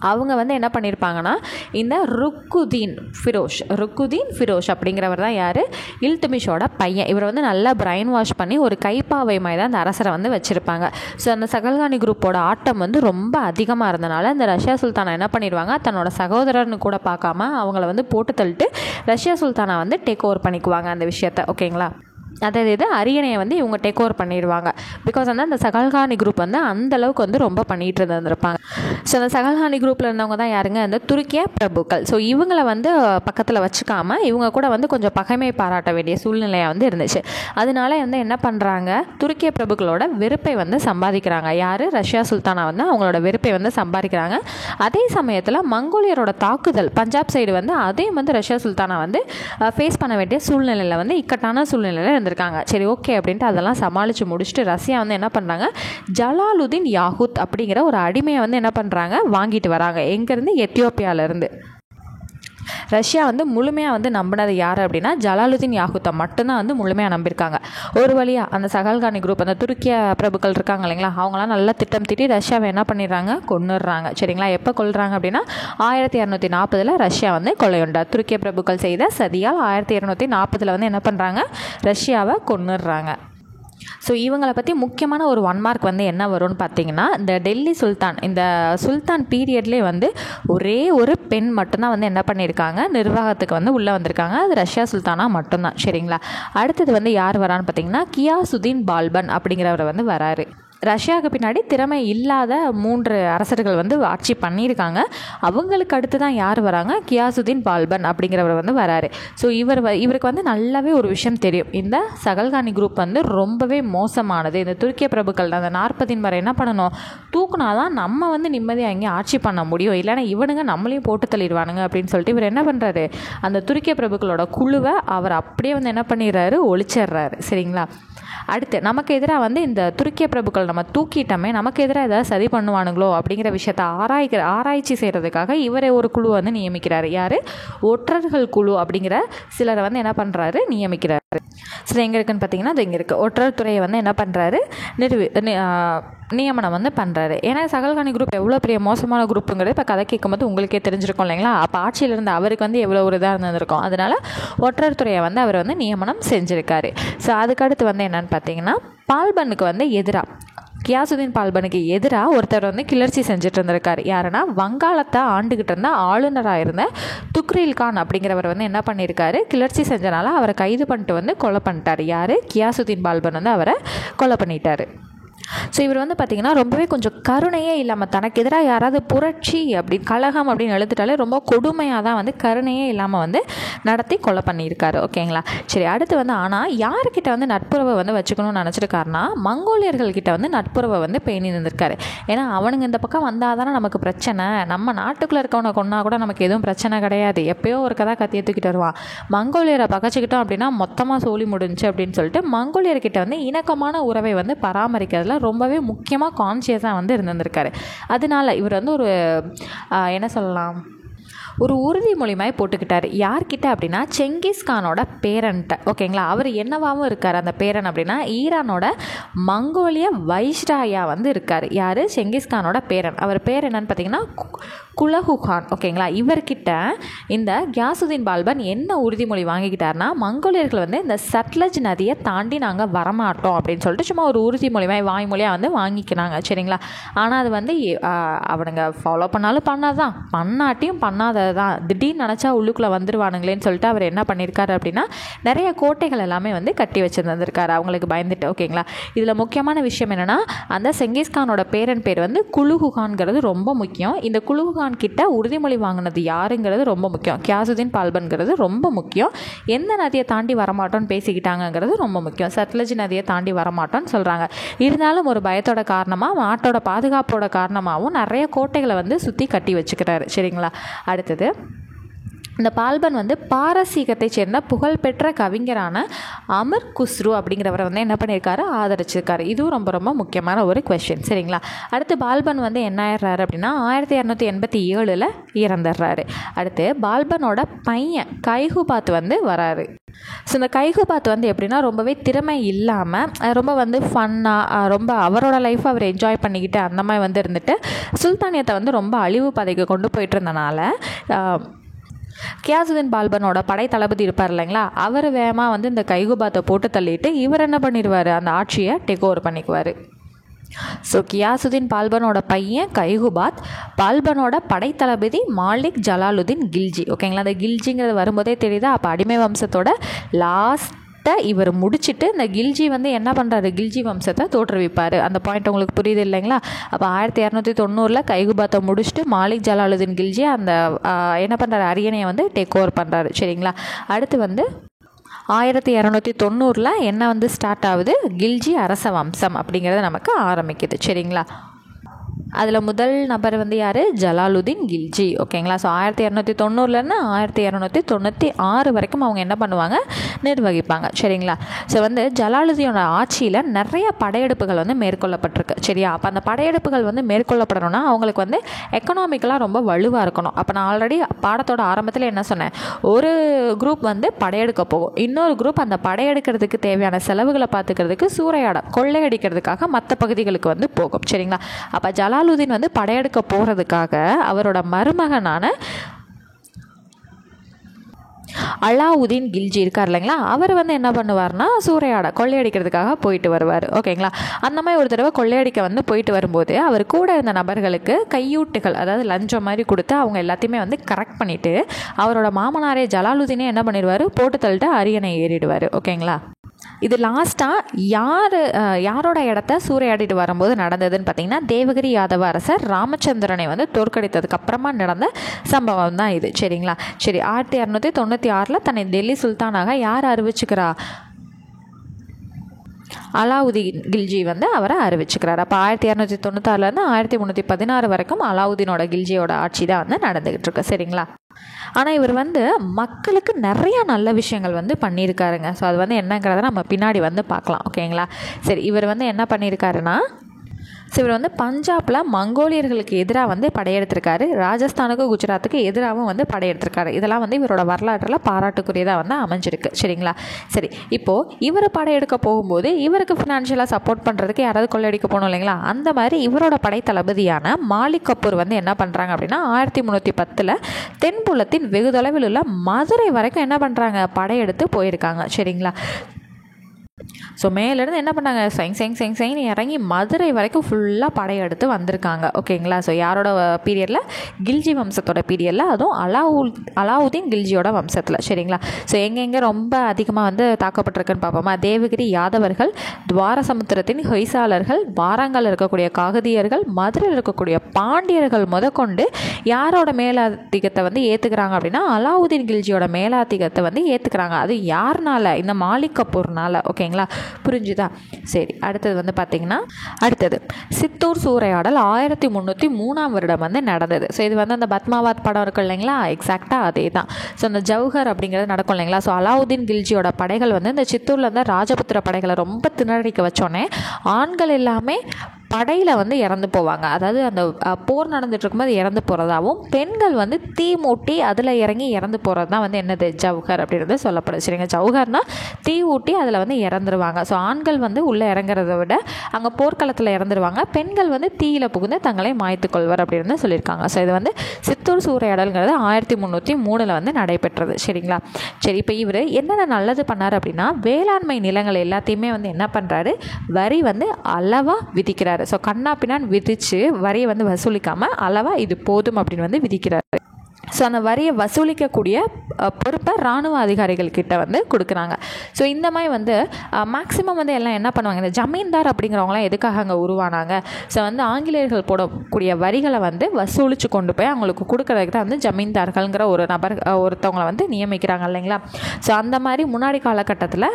அவங்க வந்து என்ன பண்ணியிருப்பாங்கன்னா இந்த ருக்குதீன் ஃபிரோஷ் அப்படிங்கிறவர் தான் யார், இல்துமிஷோட பையன். இவர் வந்து நல்லா பிரைன் வாஷ் பண்ணி ஒரு கைப்பாவை மாதிரி தான் அந்த அரசரை வந்து வச்சுருப்பாங்க. ஸோ அந்த சகல்கானி குரூப்போட ஆட்டம் வந்து ரொம்ப அதிகமாக இருந்தனால இந்த ரஷ்யா சுல்தானா என்ன பண்ணிடுவாங்க, தன்னோட சகோதரர்னு கூட பார்க்காம அவங்கள வந்து போட்டு தள்ளிட்டு ரஷ்யா சுல்தானா வந்து டேக் ஓவர் பண்ணிக்குவாங்க அந்த விஷயத்த. ஓகேங்களா? அதாவது அரியணையை வந்து இவங்க டேக் ஓவர் பண்ணிடுவாங்க. பிகாஸ் வந்து அந்த சகல்கானி குரூப் வந்து அந்தளவுக்கு வந்து ரொம்ப பண்ணிகிட்டு இருந்திருப்பாங்க. ஸோ அந்த சகல்கானி குரூப்பில் இருந்தவங்க தான் யாருங்க, அந்த துருக்கிய பிரபுக்கள். ஸோ இவங்களை வந்து பக்கத்தில் வச்சுக்காமல் இவங்க கூட வந்து கொஞ்சம் பகைமை பாராட்ட வேண்டிய சூழ்நிலையாக வந்து இருந்துச்சு. அதனால வந்து என்ன பண்ணுறாங்க, துருக்கிய பிரபுக்களோட வெறுப்பை வந்து சம்பாதிக்கிறாங்க. யார், ரஷ்யா சுல்தானா வந்து அவங்களோட வெறுப்பை வந்து சம்பாதிக்கிறாங்க. அதே சமயத்தில் மங்கோலியரோட தாக்குதல் பஞ்சாப் சைடு வந்து அதையும் வந்து ரஷ்யா சுல்தானா வந்து ஃபேஸ் பண்ண வேண்டிய சூழ்நிலையில் வந்து இக்கட்டான சூழ்நிலையில் இருந்திருக்காங்க. சரி, ஓகே அப்படின்ட்டு அதெல்லாம் சமாளித்து முடிச்சுட்டு ரஷ்யா வந்து என்ன பண்ணுறாங்க, ஜலாலுதீன் யாகுத் அப்படிங்கிற ஒரு அடிமையை வந்து என்ன பண்ணுறாங்க, வாங்கிட்டு வராங்க. எங்கேருந்து, எத்தியோப்பியாவிலேருந்து. ரஷ்யா வந்து முழுமையாக வந்து நம்பினது யார் அப்படின்னா ஜலாலுதீன் யாகுத்தை மட்டும்தான் வந்து முழுமையாக நம்பியிருக்காங்க. ஒரு வழியாக அந்த சகல்கானி குரூப், அந்த துருக்கிய பிரபுக்கள் இருக்காங்க இல்லைங்களா, அவங்களாம் நல்லா திட்டம் தீட்டி ரஷ்யாவை என்ன பண்ணிடுறாங்க, கொன்னுடுறாங்க. சரிங்களா? எப்போ கொல்றாங்க அப்படின்னா 1240 ரஷ்யா வந்து கொள்ளையுண்டார். துருக்கிய பிரபுக்கள் செய்த சதியால் 1240 வந்து என்ன பண்ணுறாங்க, ரஷ்யாவை கொன்னுடுறாங்க. ஸோ இவங்களை பற்றி முக்கியமான ஒரு 1 மார்க் வந்து என்ன வரும்னு பார்த்தீங்கன்னா, இந்த டெல்லி சுல்தான், இந்த சுல்தான் பீரியட்லேயே வந்து ஒரே ஒரு பெண் மட்டும்தான் வந்து என்ன பண்ணியிருக்காங்க, நிர்வாகத்துக்கு வந்து உள்ளே வந்திருக்காங்க. அது ரஷ்யா சுல்தானா மட்டும்தான். சரிங்களா? அடுத்தது வந்து யார் வரான்னு பார்த்தீங்கன்னா கியாசுதீன் பால்பன் அப்படிங்கிறவர் வந்து வராரு. ரஷ்யாவுக்கு பின்னாடி திறமை இல்லாத 3 அரசர்கள் வந்து ஆட்சி பண்ணியிருக்காங்க. அவங்களுக்கு அடுத்து தான் யார் வராங்க, கியாசுதீன் பால்பன் அப்படிங்கிறவர் வந்து வராரு. ஸோ இவருக்கு வந்து நல்லாவே ஒரு விஷயம் தெரியும், இந்த சகல்கானி குரூப் வந்து ரொம்பவே மோசமானது. இந்த துருக்கிய பிரபுக்கள் அந்த 40 வரை என்ன பண்ணணும், தூக்குனாதான் நம்ம வந்து நிம்மதியாக இங்கே ஆட்சி பண்ண முடியும், இல்லைன்னா இவனுங்க நம்மளையும் போட்டு தள்ளிடுவானுங்க அப்படின்னு சொல்லிட்டு இவர் என்ன பண்ணுறாரு, அந்த துருக்கிய பிரபுக்களோட குழுவை அவர் அப்படியே வந்து என்ன பண்ணிடுறாரு, ஒழிச்சிடுறாரு. சரிங்களா? அடுத்து நமக்கு எதிராக வந்து இந்த துருக்கிய பிரபுக்கள் மக்களை நம்ம தூக்கிட்டோமே, நமக்கு எதிராக ஏதாவது சதி பண்ணுவானுங்களோ அப்படிங்கிற விஷயத்தை ஆராய்ச்சி செய்கிறதுக்காக இவரை ஒரு குழு வந்து நியமிக்கிறார். யார்? ஒற்றர்கள் குழு அப்படிங்கிற சிலரை வந்து என்ன பண்ணுறாரு, நியமிக்கிறார். சில எங்கே இருக்குன்னு பார்த்தீங்கன்னா அது இங்கே இருக்குது. ஒற்றர் துறையை வந்து என்ன பண்ணுறாரு, நியமனம் வந்து பண்ணுறாரு. ஏன்னா சகல்காணி குரூப் எவ்வளோ பெரிய மோசமான குரூப்புங்கிறது இப்போ கதை கேட்கும்போது உங்களுக்கே தெரிஞ்சிருக்கும் இல்லைங்களா. அப்போ ஆட்சியில் இருந்த அவருக்கு வந்து எவ்வளோ ஒரு இதாக இருந்திருக்கும். அதனால் ஒற்றர் துறையை வந்து அவர் வந்து நியமனம் செஞ்சுருக்காரு. ஸோ அதுக்கடுத்து வந்து என்னென்னு பார்த்தீங்கன்னா, பால்பனுக்கு வந்து எதிராக, கியாசுதீன் பால்பனுக்கு எதிராக ஒருத்தர் வந்து கிளர்ச்சி செஞ்சுட்டு இருந்திருக்காரு. யாருன்னா, வங்காளத்தை ஆண்டுகிட்டு இருந்த ஆளுநராக இருந்த துக்ரில் கான் அப்படிங்கிறவர் வந்து என்ன பண்ணியிருக்காரு, கிளர்ச்சி செஞ்சனால அவரை கைது பண்ணிட்டு வந்து கொலை பண்ணிட்டார். யார்? கியாசுதீன் பால்பன் வந்து அவரை கொலை பண்ணிட்டார். ஸோ இவர் வந்து பார்த்திங்கன்னா ரொம்பவே கொஞ்சம் கருணையே இல்லாமல், தனக்கு எதிராக யாராவது புரட்சி அப்படி கலகம் அப்படின்னு எழுதிட்டாலே ரொம்ப கொடுமையாக தான் வந்து கருணையே இல்லாமல் வந்து நடத்தி கொலை பண்ணியிருக்காரு. ஓகேங்களா. சரி, அடுத்து வந்து ஆனால் யார்கிட்ட வந்து நட்புறவை வந்து வச்சுக்கணும்னு நினச்சிருக்காருனா, மங்கோலியர்கள்கிட்ட வந்து நட்புறவை வந்து பேணி இருந்திருக்காரு. ஏன்னா அவனுங்க இந்த பக்கம் வந்தால் தானே நமக்கு பிரச்சனை, நம்ம நாட்டுக்குள்ளே இருக்கவனை கொண்டா கூட நமக்கு எதுவும் பிரச்சனை கிடையாது, எப்போயோ ஒரு கதை கத்தி எடுத்துக்கிட்டு வருவான். மங்கோலியரை பகச்சிக்கிட்டோம் அப்படின்னா மொத்தமாக சோழி முடிஞ்சு அப்படின்னு சொல்லிட்டு மங்கோலியர்கிட்ட வந்து இணக்கமான உறவை வந்து பராமரிக்கிறதுல ரொம்பவே முக்கியமாக கான்சியஸாக வந்து இருந்திருக்காரு. அதனால இவர் வந்து ஒரு என்ன சொல்லலாம், ஒரு உறுதிமொழிமாய் போட்டுக்கிட்டார். யார்கிட்ட அப்படின்னா, செங்கிஸ்கானோட பேரன்ட்ட. ஓகேங்களா. அவர் என்னவாகவும் இருக்கார் அந்த பேரன் அப்படின்னா, ஈரானோட மங்கோலிய வைஸ்ராயா வந்து இருக்கார். யார்? செங்கிஸ்கானோட பேரன். அவர் பேர் என்னன்னு பார்த்தீங்கன்னா குலஹுகான். ஓகேங்களா. இவர்கிட்ட இந்த கியாசுதீன் பால்பன் என்ன உறுதிமொழி வாங்கிக்கிட்டார்னா, மங்கோலியர்கள் வந்து இந்த சட்லஜ் நதியை தாண்டி நாங்கள் வரமாட்டோம் அப்படின்னு சொல்லிட்டு சும்மா ஒரு உறுதிமொழிமாய் வாய்மொழியாக வந்து வாங்கிக்கினாங்க. சரிங்களா. ஆனால் அது வந்து அவனுங்க ஃபாலோ பண்ணாலும் பண்ணாதான், பண்ணாட்டியும் பண்ணாத தான், திடீர்னு நினச்சா உள்ளுக்குள்ளே வந்துடுவானுங்களேன்னு சொல்லிட்டு அவர் என்ன பண்ணியிருக்காரு அப்படின்னா, நிறைய கோட்டைகள் எல்லாமே வந்து கட்டி வச்சுருந்துருக்காரு அவங்களுக்கு பயந்துட்டு. ஓகேங்களா. இதில் முக்கியமான விஷயம் என்னென்னா, அந்த செங்கிஸ்கானோட பேரன் பேர் வந்து குலுகுகான்ங்கிறது ரொம்ப முக்கியம். இந்த குலுகுகான் கிட்ட உறுதிமொழி வாங்கினது யாருங்கிறது ரொம்ப முக்கியம். கியாசுதீன் பால்பன்கிறது ரொம்ப முக்கியம். எந்த நதியை தாண்டி வரமாட்டோன்னு பேசிக்கிட்டாங்கிறது ரொம்ப முக்கியம். சட்லஜ் நதியை தாண்டி வரமாட்டோன்னு சொல்கிறாங்க. இருந்தாலும் ஒரு பயத்தோட காரணமாக, நாட்டோட பாதுகாப்போட காரணமாகவும் நிறைய கோட்டைகளை வந்து சுற்றி கட்டி வச்சுக்கிறாரு. சரிங்களா. அடுத்தது, இந்த பால்பன் வந்து பாரசீகத்தை சேர்ந்த புகழ்பெற்ற கவிஞரான அமர் குஸ்ரு அப்படிங்கிறவரை வந்து என்ன பண்ணியிருக்காரு, ஆதரிச்சிருக்காரு. இதுவும் ரொம்ப ரொம்ப முக்கியமான ஒரு கொஸ்டின். சரிங்களா. அடுத்து பால்பன் வந்து என்ன ஆயிடுறாரு அப்படின்னா 1287 இறந்துடுறாரு. அடுத்து பால்பனோட பையன் கைகுபாத் வந்து வராரு. ஸோ இந்த கைகுபாத் வந்து எப்படின்னா, ரொம்பவே திறமை இல்லாமல் ரொம்ப வந்து ஃபன்னாக ரொம்ப அவரோட லைஃப்பை அவர் என்ஜாய் பண்ணிக்கிட்டு அந்த மாதிரி வந்து இருந்துட்டு சுல்தானியத்தை வந்து ரொம்ப அழிவு பாதைக்கு கொண்டு போயிட்டு இருந்தனால, கியாசுதீன் பால்பனோட படை தளபதி இருப்பார் இல்லைங்களா, அவர் வேகமாக வந்து இந்த கைகுபாத்தை போட்டு தள்ளிட்டு இவர் என்ன பண்ணிடுவார், அந்த ஆட்சியை டேக் ஓவர் பண்ணிக்குவார். ஸோ கியாசுதீன் பால்பனோட பையன் கைகுபாத், பால்பனோட படைத்தளபதி மாலிக் ஜலாலுதீன் கில்ஜி. ஓகேங்களா. அந்த கில்ஜிங்கிறது வரும்போதே தெரியுதா, அப்போ அடிமை வம்சத்தோட லாஸ்ட்டை இவர் முடிச்சுட்டு இந்த கில்ஜி வந்து என்ன பண்ணுறாரு, கில்ஜி வம்சத்தை தோற்றுவிப்பார். அந்த பாயிண்ட் உங்களுக்கு புரியுது இல்லைங்களா. அப்போ 1290 கைகுபாத்தை முடிச்சுட்டு மாலிக் ஜலாலுதீன் கில்ஜி அந்த என்ன பண்ணுறாரு, அரியணையை வந்து டேக் ஓவர் பண்ணுறாரு. சரிங்களா. அடுத்து வந்து 1290 என்ன வந்து ஸ்டார்ட் ஆகுது, கில்ஜி அரச வம்சம் அப்படிங்கிறது நமக்கு ஆரம்பிக்குது. சரிங்களா. அதில் முதல் நபர் வந்து யார், ஜலாலுதீன் கில்ஜி. ஓகேங்களா. ஸோ 1290 1296 வரைக்கும் அவங்க என்ன பண்ணுவாங்க, நிர்வகிப்பாங்க. சரிங்களா. ஸோ வந்து ஜலாலுதீனோட ஆட்சியில் நிறைய படையெடுப்புகள் வந்து மேற்கொள்ளப்பட்டிருக்கு. சரியா. அப்போ அந்த படையெடுப்புகள் வந்து மேற்கொள்ளப்படணும்னா அவங்களுக்கு வந்து எக்கனாமிக்கலாக ரொம்ப வலுவாக இருக்கணும். அப்போ நான் ஆல்ரெடி பாடத்தோட ஆரம்பத்தில் என்ன சொன்னேன், ஒரு குரூப் வந்து படையெடுக்க போகும், இன்னொரு குரூப் அந்த படையெடுக்கிறதுக்கு தேவையான செலவுகளை பார்த்துக்கிறதுக்கு சூறையாட கொள்ளையடிக்கிறதுக்காக மற்ற பகுதிகளுக்கு வந்து போகும். சரிங்களா. அப்போ ஜலாலுதீன் வந்து படையெடுக்க போகிறதுக்காக அவரோட மருமகனான அலாவுதீன் கில்ஜி இருக்கார் இல்லைங்களா, அவர் வந்து என்ன பண்ணுவார்னா சூறையாட கொள்ளையடிக்கிறதுக்காக போயிட்டு வருவார். ஓகேங்களா. அந்த மாதிரி ஒரு தடவை கொள்ளையடிக்க வந்து போயிட்டு வரும்போது அவர் கூட இருந்த நபர்களுக்கு கையூட்டுகள், அதாவது லஞ்சம் மாதிரி கொடுத்து அவங்க எல்லாத்தையுமே வந்து கரெக்ட் பண்ணிவிட்டு அவரோட மாமனாரே ஜலாலுதீனே என்ன பண்ணிடுவார், போட்டு தள்ளிட்டு அரியணை ஏறிடுவார். ஓகேங்களா. இது லாஸ்ட்டாக யாரோட இடத்த சூறையாடிட்டு வரும்போது நடந்ததுன்னு பார்த்தீங்கன்னா, தேவகிரி யாதவ அரசர் ராமச்சந்திரனை வந்து தோற்கடித்ததுக்கு அப்புறமா நடந்த சம்பவம் தான் இது. சரிங்களா. சரி, 1296 தன்னை டெல்லி சுல்தானாக யார் அறிவிச்சுக்கிறா, அலாவுதீன் கில்ஜி வந்து அவரை அறிவிச்சுக்கிறார். அப்போ 1296 1316 வரைக்கும் அலாவுதீனோட கில்ஜியோட ஆட்சி தான் வந்து நடந்துகிட்டு இருக்கு. சரிங்களா. ஆனால் இவர் வந்து மக்களுக்கு நிறையா நல்ல விஷயங்கள் வந்து பண்ணியிருக்காருங்க. ஸோ அது வந்து என்னங்கிறத நம்ம பின்னாடி வந்து பார்க்கலாம். ஓகேங்களா. சரி, இவர் வந்து என்ன பண்ணியிருக்காருன்னா, ஸோ இவர் வந்து பஞ்சாபில் மங்கோலியர்களுக்கு எதிராக வந்து படையெடுத்திருக்காரு, ராஜஸ்தானுக்கு குஜராத்துக்கு எதிராகவும் வந்து படையெடுத்திருக்காரு. இதெல்லாம் வந்து இவரோட வரலாற்றில் பாராட்டுக்குரியதாக வந்து அமைஞ்சிருக்கு. சரிங்களா? சரி, இப்போது இவர் படையெடுக்க போகும்போது இவருக்கு ஃபினான்ஷியலாக சப்போர்ட் பண்ணுறதுக்கு யாராவது கொள்ளையடிக்க போகணும் இல்லைங்களா? அந்த மாதிரி இவரோட படை தளபதியான மாலிக் கபூர் வந்து என்ன பண்ணுறாங்க அப்படின்னா 1310 தென்புலத்தின் வெகு தொலைவில் உள்ள மதுரை வரைக்கும் என்ன பண்ணுறாங்க, படையெடுத்து போயிருக்காங்க. சரிங்களா? ஸோ மேலேருந்து என்ன பண்ணாங்க, சைன்னு இறங்கி மதுரை வரைக்கும் ஃபுல்லாக படையெடுத்து வந்திருக்காங்க. ஓகேங்களா? ஸோ யாரோட பீரியடில், கில்ஜி வம்சத்தோட பீரியடில், அதுவும் அலாவுதீன் கில்ஜியோட வம்சத்தில். சரிங்களா? ஸோ எங்கெங்கே ரொம்ப அதிகமாக வந்து தாக்கப்பட்டிருக்குன்னு பார்ப்போமா? தேவகிரி யாதவர்கள், துவாரசமுத்திரத்தின் ஹொய்சாளர்கள், வாரங்கள் இருக்கக்கூடிய காகதியர்கள், மதுரையில் இருக்கக்கூடிய பாண்டியர்கள் முதற்கொண்டு யாரோட மேலாதிக்கத்தை வந்து ஏற்றுக்கிறாங்க அப்படின்னா அலாவுதீன் கில்ஜியோட மேலாதிக்கத்தை வந்து ஏற்றுக்கிறாங்க. அது யாருனால? இந்த மாலிக் கபூர்னால. ஓகேங்களா? புரிஞ்சுதா? சரி, அடுத்தது வந்து பார்த்தீங்கன்னா, சித்தூர் சூறையாடல் 1303 வருடம் வந்து நடந்தது. ஸோ இது வந்து அந்த பத்மாவத் படம் இருக்கும் இல்லைங்களா, எக்ஸாக்டாக அதே தான். ஸோ அந்த ஜவுஹர் அப்படிங்கிறது நடக்கும் இல்லைங்களா. ஸோ அலாவுதீன் கில்ஜியோட படைகள் வந்து இந்த சித்தூரில் வந்து ராஜபுத்திர படைகளை ரொம்ப திணறிக்க வச்சோன்னே ஆண்கள் எல்லாமே படையில் வந்து இறந்து போவாங்க. அதாவது அந்த போர் நடந்துட்டு இருக்கும்போது இறந்து போகிறதாகவும், பெண்கள் வந்து தீ மூட்டி அதில் இறங்கி இறந்து போகிறது தான் வந்து என்னது, ஜவுஹர் அப்படின்றது சொல்லப்படுது. சரிங்க? ஜவுஹர்னா தீ ஊட்டி அதில் வந்து இறந்துருவாங்க. ஸோ ஆண்கள் வந்து உள்ளே இறங்குறத விட அங்கே போர்க்களத்தில் இறந்துருவாங்க, பெண்கள் வந்து தீயில் புகுந்து தங்களை மாய்த்து கொள்வர் அப்படின்னு சொல்லியிருக்காங்க. ஸோ இது வந்து சித்தூர் சூறையாடல்ங்கிறது 1303 வந்து நடைபெற்றது. சரிங்களா? சரி, இப்போ இவர் என்னென்ன நல்லது பண்ணார் அப்படின்னா, வேளாண்மை நிலங்கள் எல்லாத்தையுமே வந்து என்ன பண்ணுறாரு, வரி வந்து அளவாக விதிக்கிறார். ஸோ கண்ணா பின்னான் விதித்து வரியை வந்து வசூலிக்காமல் அளவாக இது போதும் அப்படின்னு வந்து விதிக்கிறார். ஸோ அந்த வரியை வசூலிக்கக்கூடிய பொறுப்பை இராணுவ அதிகாரிகள் கிட்ட வந்து கொடுக்குறாங்க. ஸோ இந்த மாதிரி வந்து மேக்ஸிமம் வந்து எல்லாம் என்ன பண்ணுவாங்க, இந்த ஜமீன்தார் அப்படிங்கிறவங்களாம் எதுக்காக அங்கே உருவானாங்க? ஸோ வந்து ஆங்கிலேயர்கள் போடக்கூடிய வரிகளை வந்து வசூலித்து கொண்டு போய் அவங்களுக்கு கொடுக்குறதுக்கு தான் வந்து ஜமீன்தார்கள்ங்கிற ஒரு ஒருத்தவங்களை வந்து நியமிக்கிறாங்க இல்லைங்களா. ஸோ அந்த மாதிரி முன்னாடி காலகட்டத்தில்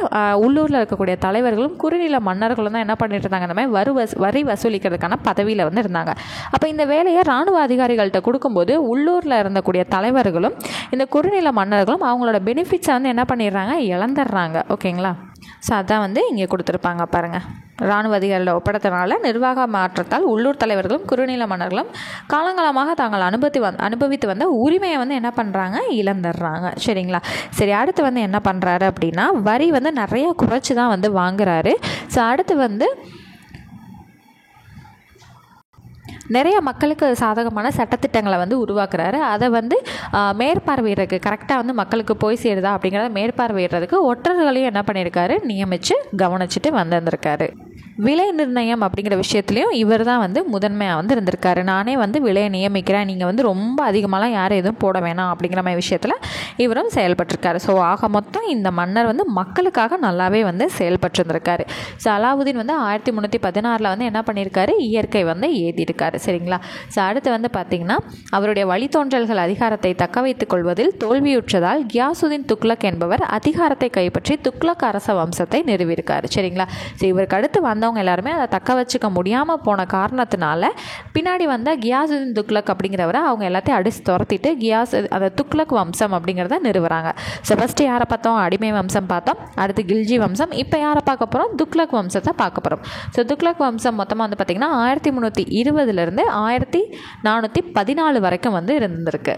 உள்ளூரில் இருக்கக்கூடிய தலைவர்களும் குறுநில மன்னர்களும் தான் என்ன பண்ணிட்டு இருந்தாங்க, இந்த மாதிரி வரி வசூலிக்கிறதுக்கான பதவியில் வந்து இருந்தாங்க. அப்போ இந்த வேலையை இராணுவ அதிகாரிகள்கிட்ட கொடுக்கும்போது உள்ளூரில் இருந்தக்கூடிய தலைவர்களும் இந்த குறுநில மன்னர்களும் அவங்களோட பெனிஃபிட்ஸை வந்து என்ன பண்ணிடுறாங்க, இழந்துடுறாங்க. ஓகேங்களா? ஸோ அதான் வந்து இங்கே கொடுத்துருப்பாங்க பாருங்கள். இராணுவ அதிகாரிகளை ஒப்படைத்தனால நிர்வாக மாற்றத்தால் உள்ளூர் தலைவர்களும் குறுநில மன்னர்களும் காலங்காலமாக தாங்கள் அனுபவித்து வந்த உரிமையை வந்து என்ன பண்ணுறாங்க, இழந்துடுறாங்க. சரிங்களா? சரி, அடுத்து வந்து என்ன பண்ணுறாரு அப்படின்னா, வரி வந்து நிறைய குறைச்சி தான் வந்து வாங்குறாரு. ஸோ அடுத்து வந்து நிறைய மக்களுக்கு சாதகமான சட்டத்திட்டங்களை வந்து உருவாக்குறாரு. அதை வந்து மேற்பார்வையிடறதுக்கு, கரெக்டாக வந்து மக்களுக்கு போய் சேருதா அப்படிங்கிறத மேற்பார்வையிடுறதுக்கு ஒற்றர்களையும் என்ன பண்ணியிருக்காரு, நியமித்து கவனிச்சுட்டு வந்திருக்காரு. விலை நிர்ணயம் அப்படிங்கிற விஷயத்துலையும் இவர் தான் வந்து முதன்மையாக வந்து இருந்திருக்காரு. நானே வந்து விலையை நியமிக்கிறேன், நீங்கள் வந்து ரொம்ப அதிகமாகலாம் யாரும் எதுவும் போட வேணாம் அப்படிங்கிற மாதிரி விஷயத்தில் இவரும் செயல்பட்டிருக்காரு. ஸோ ஆக மொத்தம் இந்த மன்னர் வந்து மக்களுக்காக நல்லாவே வந்து செயல்பட்டுருந்திருக்காரு. ஸோ அலாவுதீன் வந்து 1316 வந்து என்ன பண்ணியிருக்காரு, இயற்கை வந்து ஏற்றிருக்காரு. சரிங்களா? ஸோ அடுத்து வந்து பார்த்திங்கன்னா, அவருடைய வழித்தோன்றல்கள் அதிகாரத்தை தக்க வைத்துக் கொள்வதில் தோல்வியுற்றதால் கியாசுதீன் துக்ளக் என்பவர் அதிகாரத்தை கைப்பற்றி துக்ளக் அரச வம்சத்தை நிறுவியிருக்காரு. சரிங்களா? ஸோ இவருக்கு அடுத்து வந்தவங்க எல்லாருமே அதை தக்க வச்சுக்க முடியாமல் போன காரணத்தினால பின்னாடி வந்த கியாசுதீன் துக்ளக் அப்படிங்கிறவரை அவங்க எல்லாத்தையும் அடித்து துரத்திட்டு அந்த துக்ளக் வம்சம் அப்படிங்கிறத நிறுவுறாங்க. ஸோ ஃபஸ்ட்டு யாரை பார்த்தோம், அடிமை வம்சம் பார்த்தோம், அடுத்து கில்ஜி வம்சம், இப்போ யாரை பார்க்க போகிறோம், துக்ளக் வம்சத்தை பார்க்க போகிறோம். ஸோ துக்ளக் வம்சம் மொத்தமாக வந்து பார்த்திங்கன்னா 1320 1414 வரைக்கும் வந்து இருந்திருக்கு.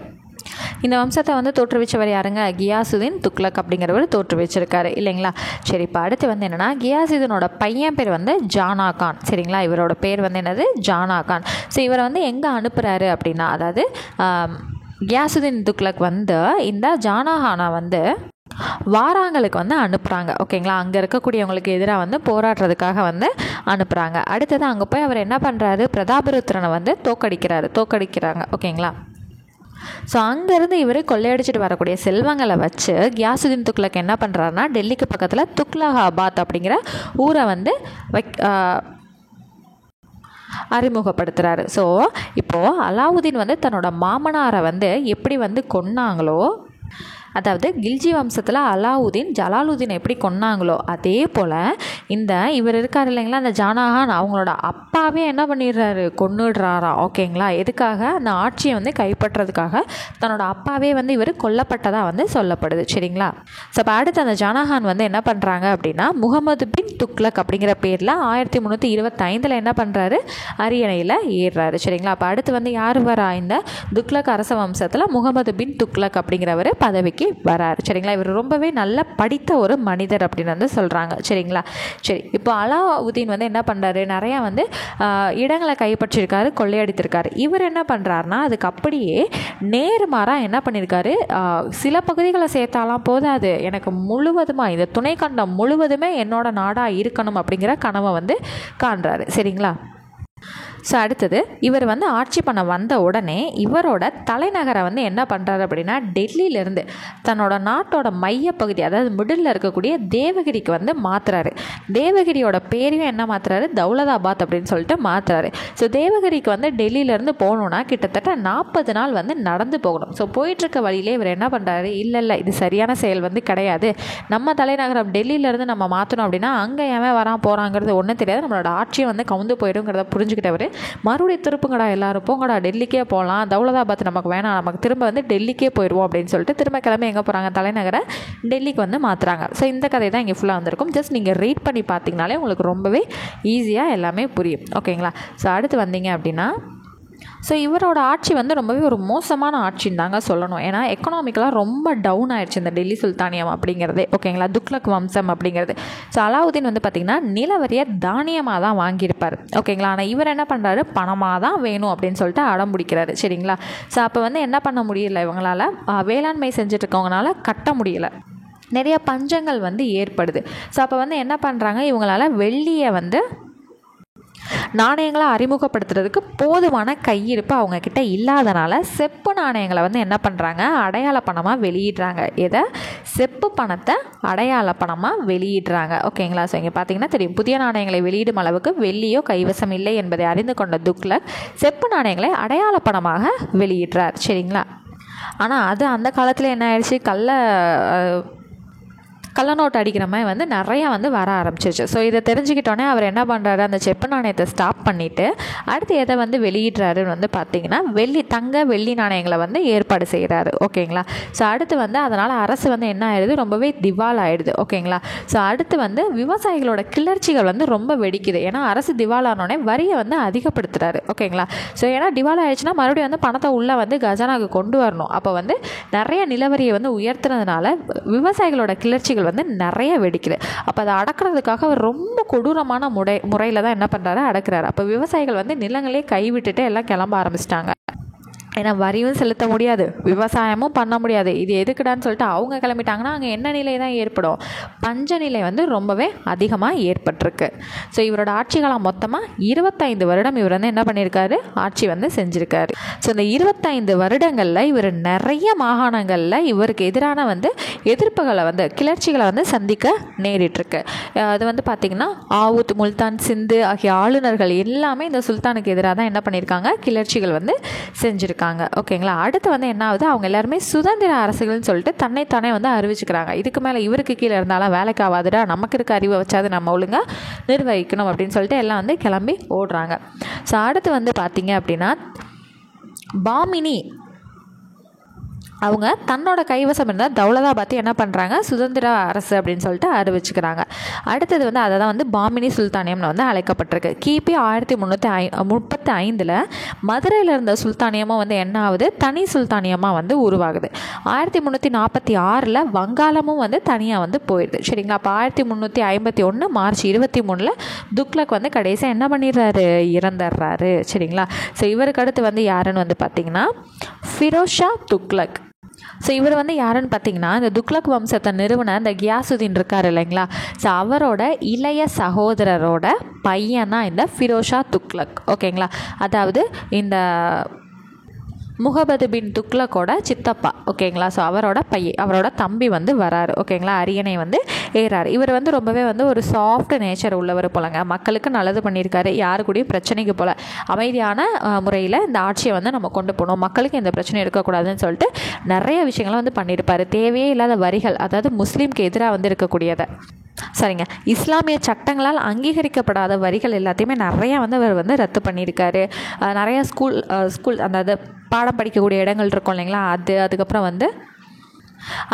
இந்த வம்சத்தை வந்து தோற்றுவிச்சவர் யாருங்க, கியாசுதீன் துக்ளக் அப்படிங்கிறவர் தோற்றுவிச்சிருக்காரு இல்லைங்களா. சரி, இப்போ அடுத்து வந்து என்னென்னா, கியாசுதீனோட பையன் பேர் வந்து ஜானா கான். சரிங்களா? இவரோட பேர் வந்து என்னது, ஜானா கான். ஸோ இவரை வந்து எங்கே அனுப்புகிறாரு அப்படின்னா, அதாவது கியாசுதீன் துக்ளக் வந்து இந்த ஜானா கானை வந்து வாராங்களுக்கு வந்து அனுப்புகிறாங்க. ஓகேங்களா? அங்கே இருக்கக்கூடியவங்களுக்கு எதிராக வந்து போராடுறதுக்காக வந்து அனுப்புகிறாங்க. அடுத்தது அங்கே போய் அவர் என்ன பண்ணுறாரு, பிரதாபருத்ரனை வந்து தோக்கடிக்கிறாங்க. ஓகேங்களா? ஸோ அங்கேருந்து இவர் கொள்ளையடிச்சிட்டு வரக்கூடிய செல்வங்களை வச்சு கியாசுதீன் துக்ளக் என்ன பண்ணுறாருனா, டெல்லிக்கு பக்கத்தில் துக்லகாபாத் அப்படிங்கிற ஊரை வந்து அறிமுகப்படுத்துகிறாரு. ஸோ இப்போது அலாவுதீன் வந்து தன்னோட மாமனாரை வந்து எப்படி வந்து கொன்னாங்களோ அதாவது கில்ஜி வம்சத்தில் அலாவுதீன் ஜலாலுதீன் எப்படி கொன்னாங்களோ அதே போல் இவர் இருக்கார் இல்லைங்களா, அந்த ஜானஹான் அவங்களோட அப்பாவே என்ன பண்ணிடுறாரு, கொன்னுடுறாராம். ஓகேங்களா, எதுக்காக, அந்த ஆட்சியை வந்து கைப்பற்றதுக்காக தன்னோட அப்பாவே வந்து இவர் கொல்லப்பட்டதாக வந்து சொல்லப்படுது. சரிங்களா. ஸோ இப்போ அடுத்து அந்த ஜானஹான் வந்து என்ன பண்ணுறாங்க அப்படின்னா முகமது பின் துக்ளக் அப்படிங்கிற பேரில் 1325 என்ன பண்ணுறாரு, அரியணையில் ஏறுறாரு. சரிங்களா. அப்போ அடுத்து வந்து யார் வரா, இந்த துக்ளக் அரச வம்சத்தில் முகமது பின் துக்ளக் அப்படிங்கிறவர் பதவிக்கு வராரு. சரிங்களா. இவர் ரொம்பவே நல்ல படித்த ஒரு மனிதர் அப்படின்னு வந்து சொல்கிறாங்க. சரிங்களா. சரி, இப்போ அலாவுதீன் வந்து என்ன பண்ணுறாரு, நிறையா வந்து இடங்களை கைப்பற்றியிருக்காரு, கொள்ளையடித்திருக்காரு. இவர் என்ன பண்ணுறாருனா அதுக்கு அப்படியே நேர்மாறாக என்ன பண்ணியிருக்காரு, சில பகுதிகளை சேர்த்தாலாம் போதாது, எனக்கு முழுவதுமாக இந்த துணைக்கண்டம் முழுவதுமே என்னோட நாடாக இருக்கணும் அப்படிங்கிற கனவை வந்து காண்றாரு. சரிங்களா. ஸோ அடுத்தது இவர் வந்து ஆட்சி பண்ண வந்த உடனே இவரோட தலைநகரை வந்து என்ன பண்ணுறாரு அப்படின்னா டெல்லியிலேருந்து தன்னோட நாட்டோட மையப்பகுதி, அதாவது மிடில் இருக்கக்கூடிய தேவகிரிக்கு வந்து மாற்றுறாரு. தேவகிரியோட பேரையும் என்ன மாற்றுறாரு, தௌலதாபாத் அப்படின்னு சொல்லிட்டு மாற்றுறாரு. ஸோ தேவகிரிக்கு வந்து டெல்லியிலேருந்து போகணுன்னா கிட்டத்தட்ட 40 நாள் வந்து நடந்து போகணும். ஸோ போயிட்டுருக்க வழியிலே இவர் என்ன பண்ணுறாரு, இல்லை இது சரியான செயல் வந்து கிடையாது, நம்ம தலைநகரம் டெல்லியிலேருந்து நம்ம மாற்றணும் அப்படின்னா அங்கே ஏன் வரான் போகிறாங்கிறது ஒன்றும் தெரியாது, நம்மளோட ஆட்சியை வந்து கவுந்து போயிடுங்கிறத புரிஞ்சுக்கிட்டவர் மறுபடியும் திருப்புங்கடா, எல்லாரும் போங்கடா டெல்லிக்கே போகலாம், தௌலதாபாத் நமக்கு வேணாம், நமக்கு திரும்ப வந்து டெல்லிக்கே போயிடுவோம் அப்படின்னு சொல்லிட்டு திரும்ப கிளம்பி எங்கே போகிறாங்க, தலைநகரை டெல்லிக்கு வந்து மாற்றுறாங்க. ஸோ இந்த கதை தான் இங்கே ஃபுல்லாக வந்திருக்கும். ஜஸ்ட் நீங்கள் ரீட் பண்ணி பார்த்தீங்கனாலே உங்களுக்கு ரொம்பவே ஈஸியாக எல்லாமே புரியும். ஓகேங்களா. ஸோ அடுத்து வந்தீங்க அப்படின்னா ஸோ இவரோட ஆட்சி வந்து ரொம்பவே ஒரு மோசமான ஆட்சின்னு தாங்க சொல்லணும். ஏன்னா எக்கனாமிக்கலாக ரொம்ப டவுன் ஆயிடுச்சு இந்த டெல்லி சுல்தானியம் அப்படிங்கிறது. ஓகேங்களா. துக்ளக் வம்சம் அப்படிங்கிறது. ஸோ அலாவுதீன் வந்து பார்த்திங்கன்னா நிலவரியை தானியமாக தான் வாங்கியிருப்பார். ஓகேங்களா. ஆனால் இவர் என்ன பண்ணுறாரு, பணமாக தான் வேணும் அப்படின்னு சொல்லிட்டு அடம் பிடிக்கிறாரு. சரிங்களா. ஸோ அப்போ வந்து என்ன பண்ண முடியல, இவங்களால் வேளாண்மை செஞ்சுட்டு இருக்கவங்களால கட்ட முடியலை, நிறைய பஞ்சங்கள் வந்து ஏற்படுது. ஸோ அப்போ வந்து என்ன பண்ணுறாங்க, இவங்களால் வெள்ளியை வந்து நாணயங்களை அறிமுகப்படுத்துறதுக்கு போதுமான கையிருப்பு அவங்கக்கிட்ட இல்லாதனால செப்பு நாணயங்களை வந்து என்ன பண்ணுறாங்க, அடையாள பணமாக வெளியிடுறாங்க. எதை, செப்பு பணத்தை அடையாள பணமாக வெளியிடுறாங்க. ஓகேங்களா. ஸோ இங்கே பார்த்தீங்கன்னா தெரியும், புதிய நாணயங்களை வெளியிடும் அளவுக்கு வெள்ளியோ கைவசம் இல்லை என்பதை அறிந்து கொண்ட துக்ளக் செப்பு நாணயங்களை அடையாள பணமாக வெளியிடுறார். சரிங்களா. ஆனால் அது அந்த காலத்தில் என்ன ஆயிடுச்சு, கள்ளநோட்டு அடிக்கிற மாதிரி வந்து நிறையா வந்து வர ஆரம்பிச்சிருச்சு. ஸோ இதை தெரிஞ்சுக்கிட்டோன்னே அவர் என்ன பண்ணுறாரு, அந்த செப்பு நாணயத்தை ஸ்டாப் பண்ணிவிட்டு அடுத்து எதை வந்து வெளியிடுறாருன்னு வந்து பார்த்திங்கன்னா தங்க வெள்ளி நாணயங்களை வந்து ஏற்பாடு செய்கிறாரு. ஓகேங்களா. ஸோ அடுத்து வந்து அதனால் அரசு வந்து என்ன ஆயிடுது, ரொம்பவே திவால் ஆகிடுது. ஓகேங்களா. ஸோ அடுத்து வந்து விவசாயிகளோட கிளர்ச்சிகள் வந்து ரொம்ப வெடிக்குது. ஏன்னா அரசு திவாலானோடனே வரியை வந்து அதிகப்படுத்துகிறாரு. ஓகேங்களா. ஸோ ஏன்னா திவால் ஆயிடுச்சுன்னா மறுபடியும் வந்து பணத்தை உள்ளே வந்து கஜானாவுக்கு கொண்டு வரணும். அப்போ வந்து நிறைய நிலவரியை வந்து உயர்த்துறதுனால விவசாயிகளோட கிளர்ச்சிகள் வந்து நிறைய வெடிக்குது. அப்போ அதை அடக்கிறதுக்காக அவர் ரொம்ப கொடூரமான முறையில் தான் என்ன பண்ணுறாரு, அடக்கிறாரு. அப்போ விவசாயிகள் வந்து நிலங்களே கைவிட்டுட்டு எல்லாம் கிளம்ப ஆரம்பிச்சிட்டாங்க. ஏன்னா வரியும் செலுத்த முடியாது, விவசாயமும் பண்ண முடியாது, இது எதுக்குடான்னு சொல்லிட்டு அவங்க கிளம்பிட்டாங்கன்னா அங்கே என்ன நிலை தான் ஏற்படும், பஞ்ச நிலை வந்து ரொம்பவே அதிகமாக ஏற்பட்டிருக்கு. ஸோ இவரோட ஆட்சி காலம் மொத்தமாக 25 வருடம் இவர் வந்து என்ன பண்ணியிருக்காரு, ஆட்சி வந்து செஞ்சுருக்காரு. ஸோ இந்த 25 வருடங்களில் இவர் நிறைய மாகாணங்களில் இவருக்கு எதிரான வந்து எதிர்ப்புகளை வந்து கிளர்ச்சிகளை வந்து சந்திக்க நேரிட்டிருக்கு. அது வந்து பார்த்திங்கன்னா ஆவுத், முல்தான், சிந்து ஆகிய ஆளுநர்கள் எல்லாமே இந்த சுல்தானுக்கு எதிராக தான் என்ன பண்ணியிருக்காங்க, கிளர்ச்சிகள் வந்து செஞ்சுருக்காங்க. ஓகேங்களா. அடுத்து வந்து என்ன ஆகுது, அவங்க எல்லாருமே சுதந்திர அரசுகள்னு சொல்லிட்டு தன்னைத்தானே வந்து அறிவிச்சுக்கிறாங்க. இதுக்கு மேலே இவருக்கு கீழே இருந்தாலும் வேலைக்கு ஆகாதுடா, நமக்கு இருக்க அறிவை வச்சாது நம்ம ஒழுங்காக நிர்வகிக்கணும் அப்படின்னு சொல்லிட்டு எல்லாம் வந்து கிளம்பி ஓடுறாங்க. ஸோ அடுத்து வந்து பார்த்திங்க அப்படின்னா பாமினி அவங்க தன்னோட கைவசம் இருந்தால் தௌலதாபாத்தை என்ன பண்ணுறாங்க, சுதந்திர அரசு அப்படின்னு சொல்லிட்டு அறிவிச்சுக்கிறாங்க. அடுத்தது வந்து அதை தான் வந்து பாமினி சுல்தானியம்னு வந்து அழைக்கப்பட்டிருக்கு. கிபி 1335 மதுரையில் இருந்த சுல்தானியமும் வந்து என்ன ஆகுது, தனி சுல்தானியமாக வந்து உருவாகுது. 1346 வங்காளமும் வந்து தனியாக வந்து போயிடுது. சரிங்களா. அப்போ 1351 மார்ச் 23 துக்ளக் வந்து கடைசியாக என்ன பண்ணிடுறாரு, இறந்துடுறாரு. சரிங்களா. ஸோ இவருக்கு அடுத்து வந்து யாருன்னு வந்து பார்த்திங்கன்னா ஃபிரோஸ் ஷா துக்ளக். ஸோ இவர் வந்து யாருன்னு பார்த்தீங்கன்னா இந்த துக்ளக் வம்சத்தை நிறுவன இந்த கியாசுதீன் இருக்கார் இல்லைங்களா, ஸோ அவரோட இளைய சகோதரரோட பையன் தான் இந்த ஃபிரோஸ் ஷா துக்ளக். ஓகேங்களா. அதாவது இந்த முகமது பின் துக்ளக்கோட சித்தப்பா, ஓகேங்களா. ஸோ அவரோட தம்பி வந்து வராரு, ஓகேங்களா. அரியணை வந்து ஏறாரு. இவர் வந்து ரொம்பவே வந்து ஒரு சாஃப்ட் நேச்சர் உள்ளவர் போலங்க. மக்களுக்கு நல்லது பண்ணியிருக்காரு, யாரு கூடயும் பிரச்சனைக்கு போல அமைதியான முறையில் இந்த ஆட்சியை வந்து நம்ம கொண்டு போகணும், மக்களுக்கு எந்த பிரச்சனையும் இருக்கக்கூடாதுன்னு சொல்லிட்டு நிறைய விஷயங்களை வந்து பண்ணியிருப்பார். தேவையே இல்லாத வரிகள், அதாவது முஸ்லீம்க்கு எதிராக வந்து இருக்கக்கூடியதை, சரிங்க, இஸ்லாமிய சட்டங்களால் அங்கீகரிக்கப்படாத வரிகள் எல்லாத்தையுமே நிறையா வந்து அவர் வந்து ரத்து பண்ணியிருக்காரு. நிறையா ஸ்கூல் அந்த பாடம் படிக்கக்கூடிய இடங்கள் இருக்கும் இல்லைங்களா, அதுக்கப்புறம் வந்து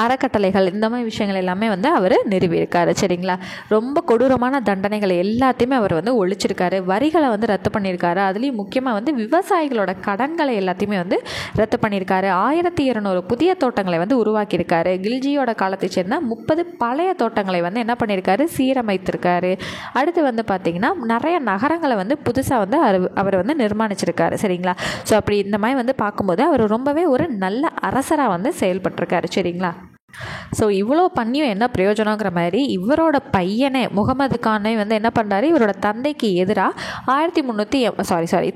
அறக்கட்டளைகள், இந்த மாதிரி விஷயங்கள் எல்லாமே வந்து அவர் நிறுவியிருக்காரு, சரிங்களா. ரொம்ப கொடூரமான தண்டனைகளை எல்லாத்தையுமே அவர் வந்து ஒழிச்சிருக்காரு. வரிகளை வந்து ரத்து பண்ணியிருக்காரு. அதுலேயும் முக்கியமாக வந்து விவசாயிகளோட கடன்களை எல்லாத்தையுமே வந்து ரத்து பண்ணியிருக்காரு. 1200 புதிய தோட்டங்களை வந்து உருவாக்கியிருக்காரு. கில்ஜியோட காலத்தை சேர்ந்த 30 பழைய தோட்டங்களை வந்து என்ன பண்ணியிருக்காரு, சீரமைத்திருக்காரு. அடுத்து வந்து பார்த்திங்கன்னா நிறைய நகரங்களை வந்து புதுசாக வந்து அவர் வந்து நிர்மாணிச்சிருக்காரு, சரிங்களா. ஸோ அப்படி இந்த மாதிரி வந்து பார்க்கும்போது அவர் ரொம்பவே ஒரு நல்ல அரசராக வந்து செயல்பட்டிருக்காரு, சரிங்களா. ஸோ இவ்வளோ பண்ணியும் என்ன பிரயோஜனங்கிற மாதிரி இவரோட பையனே முகமது கானை வந்து என்ன பண்ணுறாரு, இவரோட தந்தைக்கு எதிராக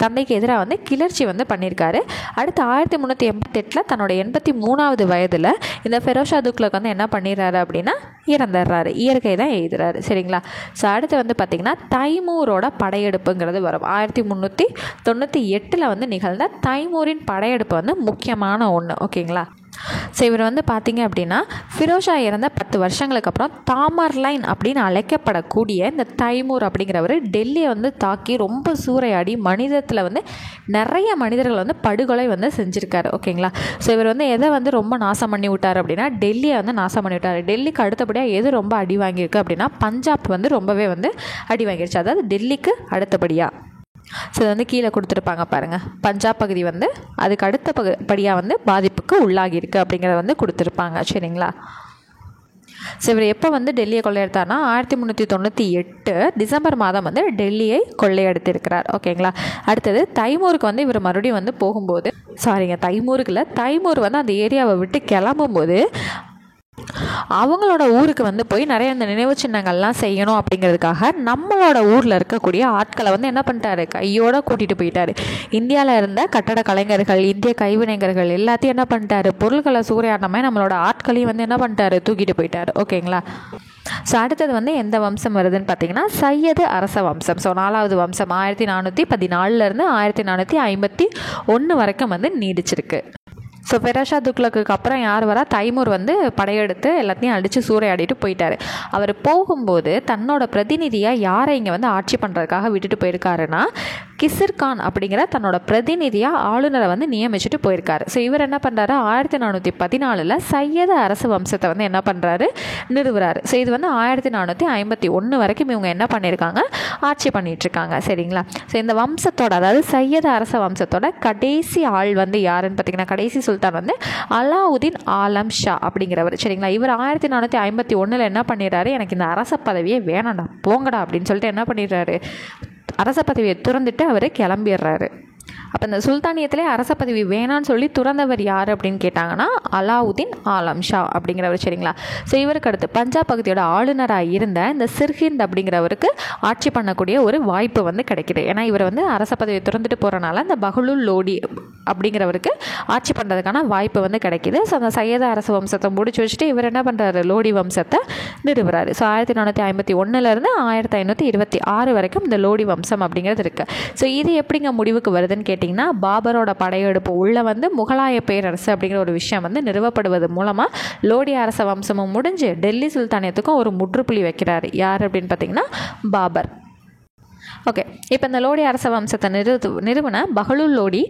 தந்தைக்கு எதிராக வந்து கிளர்ச்சி வந்து பண்ணியிருக்காரு. அடுத்து 1388 தன்னோட 83வது வயதில் இந்த ஃபெரோஷா துக்ளக் வந்து என்ன பண்ணிடுறாரு அப்படின்னா இறந்துடுறாரு. இயற்கை தான் எழுதுறாரு, சரிங்களா. ஸோ அடுத்து வந்து பார்த்திங்கன்னா தைமூரோட படையெடுப்புங்கிறது வரும். 1398 வந்து நிகழ்ந்த தைமூரின் படையெடுப்பு வந்து முக்கியமான ஒன்று, ஓகேங்களா. ஸோ இவர் வந்து பார்த்திங்க அப்படின்னா ஃபிரோஷா இறந்த 10 வருஷங்களுக்கு அப்புறம் தாமர்லைன் அப்படின்னு அழைக்கப்படக்கூடிய இந்த தைமூர் அப்படிங்கிறவர் டெல்லியை வந்து தாக்கி ரொம்ப சூறையாடி மனிதத்தில் வந்து நிறைய மனிதர்கள் வந்து படுகொலை வந்து செஞ்சுருக்காரு, ஓகேங்களா. ஸோ இவர் வந்து எதை வந்து ரொம்ப நாசம் பண்ணி விட்டார் அப்படின்னா டெல்லியை வந்து நாசம் பண்ணி விட்டார். டெல்லிக்கு அடுத்தபடியாக எது ரொம்ப அடி வாங்கியிருக்கு அப்படின்னா பஞ்சாப் வந்து ரொம்பவே வந்து அடி வாங்கிடுச்சு, அதாவது டெல்லிக்கு அடுத்தபடியாக. ஸோ இது வந்து கீழே கொடுத்துருப்பாங்க பாருங்கள், பஞ்சாப் பகுதி வந்து அதுக்கு அடுத்த படியாக வந்து பாதிப்புக்கு உள்ளாகியிருக்கு அப்படிங்கிறத வந்து கொடுத்துருப்பாங்க, சரிங்களா. ஸோ இவர் எப்போ வந்து டெல்லியை கொள்ளையடித்தார்னா 1398 டிசம்பர் மாதம் வந்து டெல்லியை கொள்ளையடித்திருக்கிறார், ஓகேங்களா. அடுத்தது தைமூருக்கு வந்து இவர் மறுபடியும் வந்து போகும்போது தைமூர் வந்து அந்த ஏரியாவை விட்டு கிளம்பும்போது அவங்களோட ஊருக்கு வந்து போய் நிறைய இந்த நினைவு சின்னங்கள்லாம் செய்யணும் அப்படிங்கிறதுக்காக நம்மளோட ஊரில் இருக்கக்கூடிய ஆட்களை வந்து என்ன பண்ணிட்டாரு, கையோடு கூட்டிகிட்டு போயிட்டாரு. இந்தியாவில் இருந்த கட்டட கலைஞர்கள், இந்திய கைவினைஞர்கள் எல்லாத்தையும் என்ன பண்ணிட்டாரு, பொருட்களை சூறையாடமே நம்மளோட ஆட்களையும் வந்து என்ன பண்ணிட்டாரு, தூக்கிட்டு போயிட்டாரு, ஓகேங்களா. ஸோ அடுத்தது வந்து எந்த வம்சம் வருதுன்னு பார்த்தீங்கன்னா சையது அரச வம்சம். ஸோ 4வது வம்சம் 1414 1451 வரைக்கும் வந்து நீடிச்சிருக்கு. ஸோ ஃபெரோஷா துக்ளக்கு அப்புறம் யார் வரா, தைமூர் வந்து படையெடுத்து எல்லாத்தையும் அடித்து சூறையாடிட்டு போயிட்டார். அவர் போகும்போது தன்னோட பிரதிநிதியாக யாரை இங்கே வந்து ஆட்சி பண்ணுறதுக்காக விட்டுட்டு போயிருக்காருன்னா கிசிர்கான் அப்படிங்கிற தன்னோட பிரதிநிதியாக ஆளுநரை வந்து நியமிச்சுட்டு போயிருக்காரு. ஸோ இவர் என்ன பண்ணுறாரு, 1414 சையது அரசு வம்சத்தை வந்து என்ன பண்ணுறாரு, நிறுவுறாரு. ஸோ இது வந்து 1451 வரைக்கும் இவங்க என்ன பண்ணியிருக்காங்க, ஆட்சி பண்ணிகிட்ருக்காங்க, சரிங்களா. ஸோ இந்த வம்சத்தோட, அதாவது சையது அரச வம்சத்தோட கடைசி ஆள் வந்து யாருன்னு பார்த்தீங்கன்னா கடைசி சுல்தான் வந்து அலாவுதீன் ஆலம் ஷா அப்படிங்கிறவர், சரிங்களா. இவர் 1451 என்ன பண்ணிடுறாரு, எனக்கு இந்த அரச பதவியே வேணாண்டா போங்கடா அப்படின்னு சொல்லிட்டு என்ன பண்ணிடுறாரு, அரச பதவியை துறந்துட்டு அவர் கிளம்பிடுறாரு. அப்போ இந்த சுல்தானியத்திலே அரச பதவி வேணான்னு சொல்லி துறந்தவர் யார் அப்படின்னு கேட்டாங்கன்னா அலாவுதீன் ஆலம் ஷா அப்படிங்கிறவர், சரிங்களா. ஸோ இவருக்கு அடுத்து பஞ்சாப் பகுதியோட ஆளுநராக இருந்த இந்த சிர்ஹிந்த் அப்படிங்கிறவருக்கு ஆட்சி பண்ணக்கூடிய ஒரு வாய்ப்பு வந்து கிடைக்கிது. ஏன்னா இவர் வந்து அரச பதவியை துறந்துட்டு போகிறனால இந்த பஹ்லுல் லோடி அப்படிங்கிறவருக்கு ஆட்சி பண்ணுறதுக்கான வாய்ப்பு வந்து கிடைக்கிது. ஸோ அந்த சையத அரச வம்சத்தை முடிச்சு வச்சுட்டு இவர் என்ன பண்ணுறாரு, லோடி வம்சத்தை நிறுவுறாரு. ஸோ 1451 1526 வரைக்கும் இந்த லோடி வம்சம் அப்படிங்கிறது இருக்குது. ஸோ இது எப்படிங்க முடிவுக்கு வருதுன்னு கேட்டிங்கன்னா பாபரோட படையெடுப்பு உள்ள வந்து முகலாய பேரரசு அப்படிங்கிற ஒரு விஷயம் வந்து நிறுவப்படுவது மூலமாக லோடி அரச வம்சமும் முடிஞ்சு டெல்லி சுல்தானியத்துக்கும் ஒரு முற்றுப்புள்ளி வைக்கிறாரு. யார் அப்படின்னு பார்த்தீங்கன்னா பாபர். ஓகே, இப்போ இந்த லோடி அரச வம்சத்தை நிறுவன பஹ்லுல் லோடி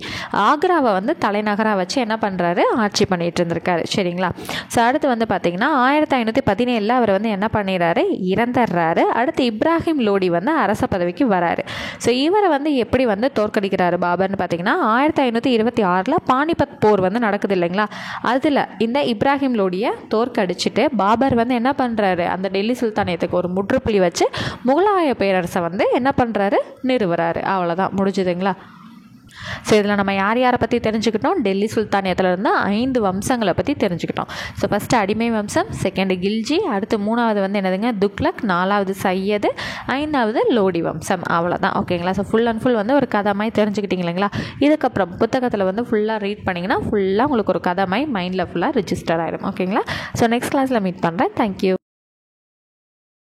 ஆக்ராவை வந்து தலைநகராக வச்சு என்ன பண்ணுறாரு, ஆட்சி பண்ணிகிட்டு இருந்திருக்காரு, சரிங்களா. ஸோ அடுத்து வந்து பார்த்திங்கன்னா 1517 அவர் வந்து என்ன பண்ணிடுறாரு, இறந்துடுறாரு. அடுத்து இப்ராஹிம் லோடி வந்து அரச பதவிக்கு வராரு. ஸோ இவரை வந்து எப்படி வந்து தோற்கடிக்கிறாரு பாபர்னு பார்த்திங்கன்னா 1526 பானிபத் போர் வந்து நடக்குது இல்லைங்களா, அதில் இந்த இப்ராஹிம் லோடியை தோற்கடிச்சிட்டு பாபர் வந்து என்ன பண்ணுறாரு, அந்த டெல்லி சுல்தானியத்துக்கு ஒரு முற்றுப்புள்ளி வச்சு முகலாய பேரரசை வந்து என்ன பண்ணுறாரு, நிறுவுறாரு. அவ்வளோதான், முடிஞ்சுதுங்களா. ஸோ இதில் நம்ம யார் யாரை பற்றி தெரிஞ்சுக்கிட்டோம், டெல்லி சுல்தானியத்தில் இருந்து 5 வம்சங்களை பற்றி தெரிஞ்சுக்கிட்டோம். ஸோ ஃபஸ்ட்டு அடிமை வம்சம், செகண்டு கில்ஜி, அடுத்து 3வது வந்து என்னதுங்க துக்ளக், 4வது சையது, 5வது லோடி வம்சம். அவ்வளோதான் ஓகேங்களா. ஸோ ஃபுல் அண்ட் ஃபுல் வந்து ஒரு கதை மாதிரி தெரிஞ்சுக்கிட்டீங்க இல்லைங்களா. இதுக்கப்புறம் புத்தகத்தில் வந்து ஃபுல்லாக ரீட் பண்ணிங்கன்னா ஃபுல்லாக உங்களுக்கு ஒரு கதை மாதிரி மைண்டில் ஃபுல்லாக ரிஜிஸ்டர் ஆகிடும் ஓகேங்களா. ஸோ நெக்ஸ்ட் கிளாஸில் மீட் பண்ணுறேன். தேங்க்யூ.